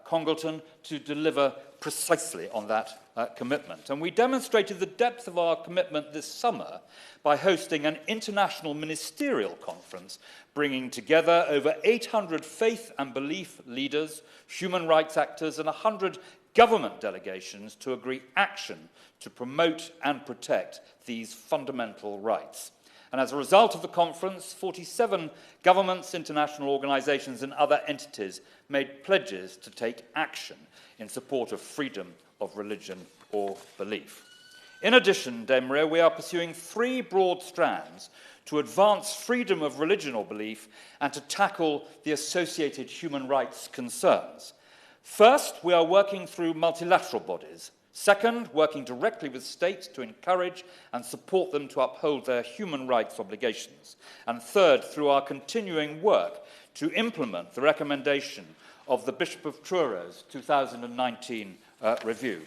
Congleton, to deliver precisely on that commitment. And we demonstrated the depth of our commitment this summer by hosting an international ministerial conference bringing together over 800 faith and belief leaders, human rights actors, and 100 government delegations to agree action to promote and protect these fundamental rights. And as a result of the conference, 47 governments, international organisations and other entities made pledges to take action in support of freedom of religion or belief. In addition, Dame Maria, we are pursuing 3 broad strands to advance freedom of religion or belief and to tackle the associated human rights concerns. First, we are working through multilateral bodies. Second, working directly with states to encourage and support them to uphold their human rights obligations. And third, through our continuing work to implement the recommendation of the Bishop of Truro's 2019 review.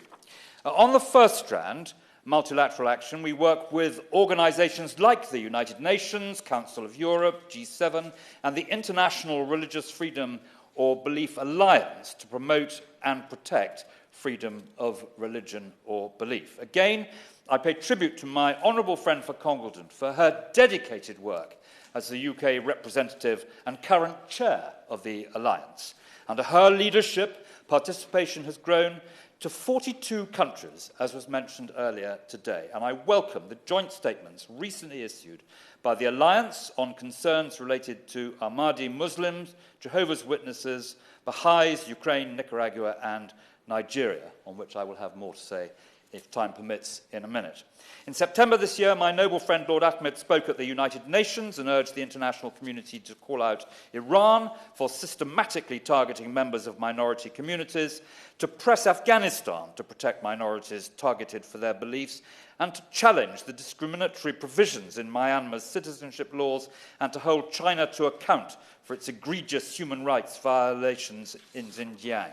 On the first strand, multilateral action, we work with organisations like the United Nations, Council of Europe, G7, and the International Religious Freedom or Belief Alliance to promote and protect freedom of religion or belief. Again, I pay tribute to my honourable friend for Congleton for her dedicated work as the UK representative and current chair of the Alliance. Under her leadership, participation has grown to 42 countries, as was mentioned earlier today, and I welcome the joint statements recently issued by the Alliance on concerns related to Ahmadi Muslims, Jehovah's Witnesses, Baha'is, Ukraine, Nicaragua, and Nigeria, on which I will have more to say if time permits in a minute. In September this year, my noble friend Lord Ahmed spoke at the United Nations and urged the international community to call out Iran for systematically targeting members of minority communities, to press Afghanistan to protect minorities targeted for their beliefs, and to challenge the discriminatory provisions in Myanmar's citizenship laws, and to hold China to account for its egregious human rights violations in Xinjiang.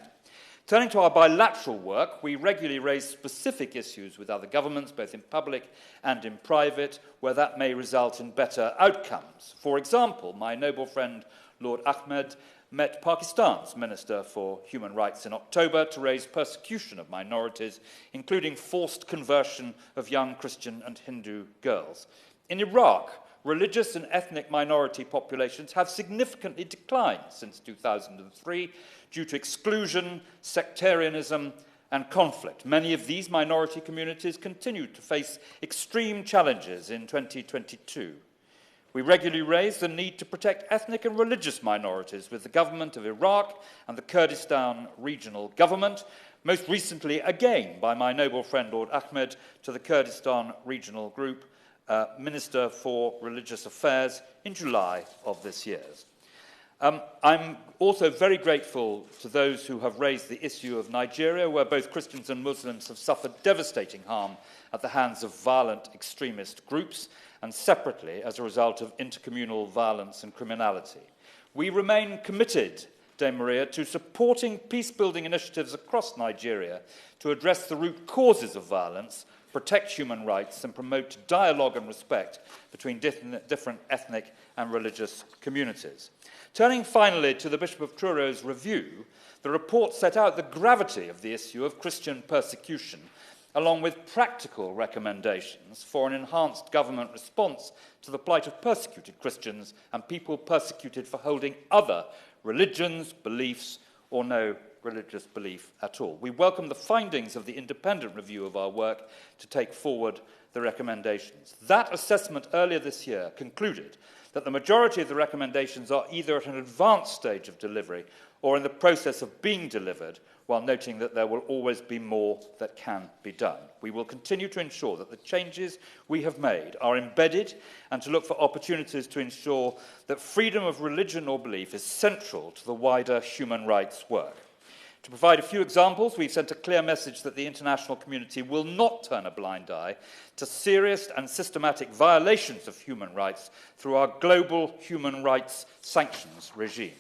Turning to our bilateral work, we regularly raise specific issues with other governments, both in public and in private, where that may result in better outcomes. For example, my noble friend Lord Ahmed met Pakistan's Minister for Human Rights in October to raise persecution of minorities, including forced conversion of young Christian and Hindu girls. In Iraq, religious and ethnic minority populations have significantly declined since 2003 due to exclusion, sectarianism, and conflict. Many of these minority communities continue to face extreme challenges in 2022. We regularly raise the need to protect ethnic and religious minorities with the government of Iraq and the Kurdistan Regional Government, most recently again by my noble friend Lord Ahmed to the Kurdistan Regional Group, Minister for Religious Affairs in July of this year. I'm also very grateful to those who have raised the issue of Nigeria, where both Christians and Muslims have suffered devastating harm at the hands of violent extremist groups, and separately as a result of intercommunal violence and criminality. We remain committed Dame Maria, to supporting peace-building initiatives across Nigeria to address the root causes of violence, protect human rights and promote dialogue and respect between different ethnic and religious communities. Turning finally to the Bishop of Truro's review, the report set out the gravity of the issue of Christian persecution, along with practical recommendations for an enhanced government response to the plight of persecuted Christians and people persecuted for holding other religions, beliefs, or no religious belief at all. We welcome the findings of the independent review of our work to take forward the recommendations. That assessment earlier this year concluded that the majority of the recommendations are either at an advanced stage of delivery or in the process of being delivered, while noting that there will always be more that can be done. We will continue to ensure that the changes we have made are embedded and to look for opportunities to ensure that freedom of religion or belief is central to the wider human rights work. To provide a few examples, we've sent a clear message that the international community will not turn a blind eye to serious and systematic violations of human rights through our global human rights sanctions regime.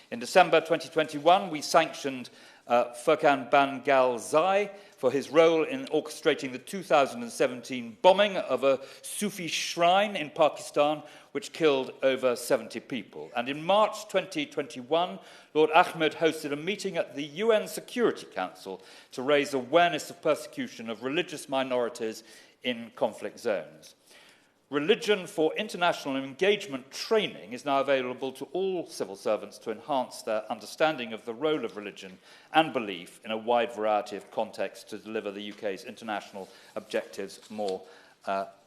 In December 2021, we sanctioned Furkan Bangal Zai for his role in orchestrating the 2017 bombing of a Sufi shrine in Pakistan, which killed over 70 people. And in March 2021, Lord Ahmed hosted a meeting at the UN Security Council to raise awareness of persecution of religious minorities in conflict zones. Religion for International Engagement training is now available to all civil servants to enhance their understanding of the role of religion and belief in a wide variety of contexts to deliver the UK's international objectives more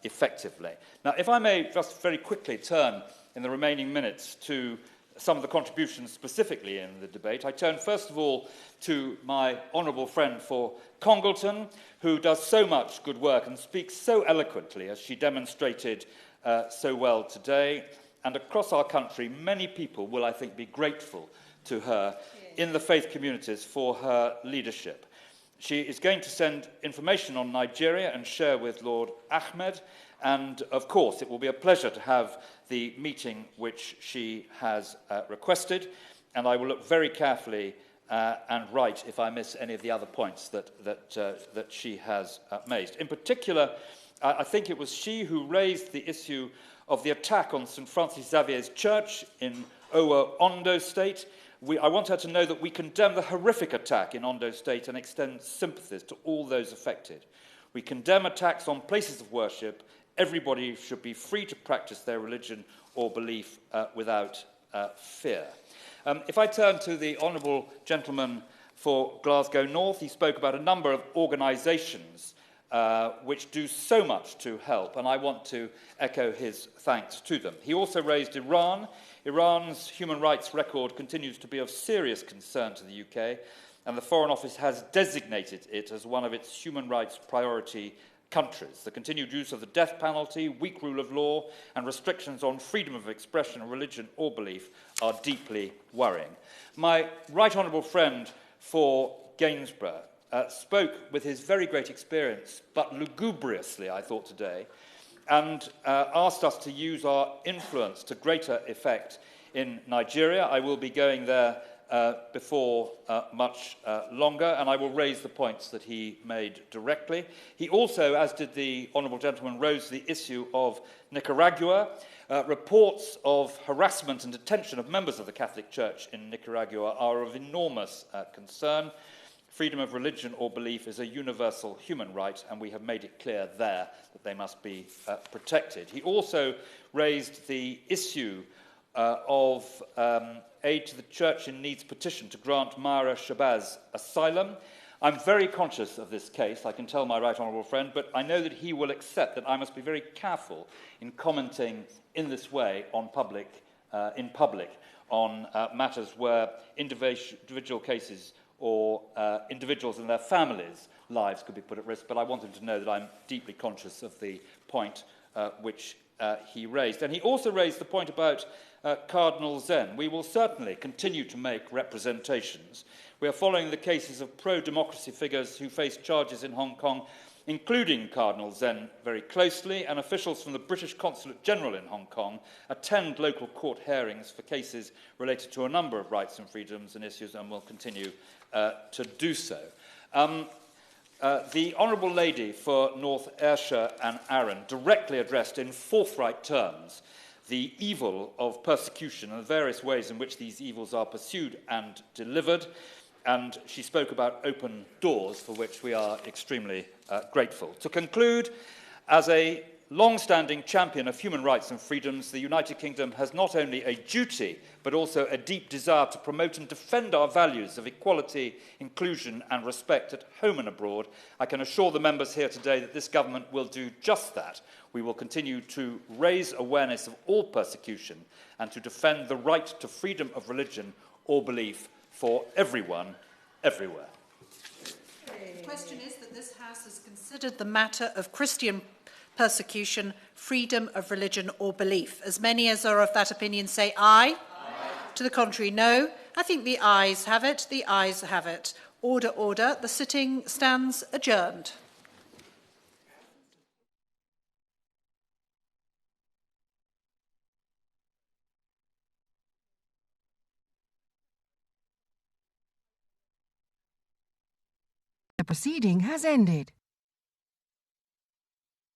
effectively. Now, if I may just very quickly turn in the remaining minutes to some of the contributions specifically in the debate. I turn first of all to my honourable friend for Congleton, who does so much good work and speaks so eloquently, as she demonstrated so well today. And across our country, many people will, I think, be grateful to her in the faith communities for her leadership. She is going to send information on Nigeria and share with Lord Ahmed. And, of course, it will be a pleasure to have the meeting which she has requested. And I will look very carefully and write if I miss any of the other points that she has made. In particular, I think it was she who raised the issue of the attack on St. Francis Xavier's Church in Owo, Ondo State. I want her to know that we condemn the horrific attack in Ondo State and extend sympathies to all those affected. We condemn attacks on places of worship. Everybody should be free to practice their religion or belief without fear. If I turn to the honourable gentleman for Glasgow North, he spoke about a number of organisations which do so much to help, and I want to echo his thanks to them. He also raised Iran. Iran's human rights record continues to be of serious concern to the UK, and the Foreign Office has designated it as one of its human rights priority countries. The continued use of the death penalty, weak rule of law, and restrictions on freedom of expression, religion, or belief are deeply worrying. My right honourable friend for Gainsborough spoke with his very great experience, but lugubriously, I thought today, and asked us to use our influence to greater effect in Nigeria. I will be going there before much longer, and I will raise the points that he made directly. He also, as did the honourable gentleman, raised the issue of Nicaragua. Reports of harassment and detention of members of the Catholic Church in Nicaragua are of enormous concern. Freedom of religion or belief is a universal human right, and we have made it clear there that they must be protected. He also raised the issue of aid to the Church in Need's petition to grant Myra Shabazz asylum. I'm very conscious of this case, I can tell my right honourable friend, but I know that he will accept that I must be very careful in commenting in this way on in public on matters where individual cases or individuals and their families' lives could be put at risk. But I want him to know that I'm deeply conscious of the point which he raised. And he also raised the point about Cardinal Zen. We will certainly continue to make representations. We are following the cases of pro-democracy figures who face charges in Hong Kong including Cardinal Zen very closely, and officials from the British Consulate General in Hong Kong attend local court hearings for cases related to a number of rights and freedoms and issues, and will continue to do so. The Honourable Lady for North Ayrshire and Arran directly addressed in forthright terms the evil of persecution and the various ways in which these evils are pursued and delivered, and she spoke about open doors, for which we are extremely grateful. To conclude, as a long-standing champion of human rights and freedoms, the United Kingdom has not only a duty, but also a deep desire to promote and defend our values of equality, inclusion and respect at home and abroad. I can assure the members here today that this government will do just that. We will continue to raise awareness of all persecution and to defend the right to freedom of religion or belief for everyone, everywhere. The question is that this House has considered the matter of Christian persecution, freedom of religion or belief. As many as are of that opinion say aye. Aye. To the contrary, no. I think the ayes have it. The ayes have it. Order, order. The sitting stands adjourned. The proceeding has ended.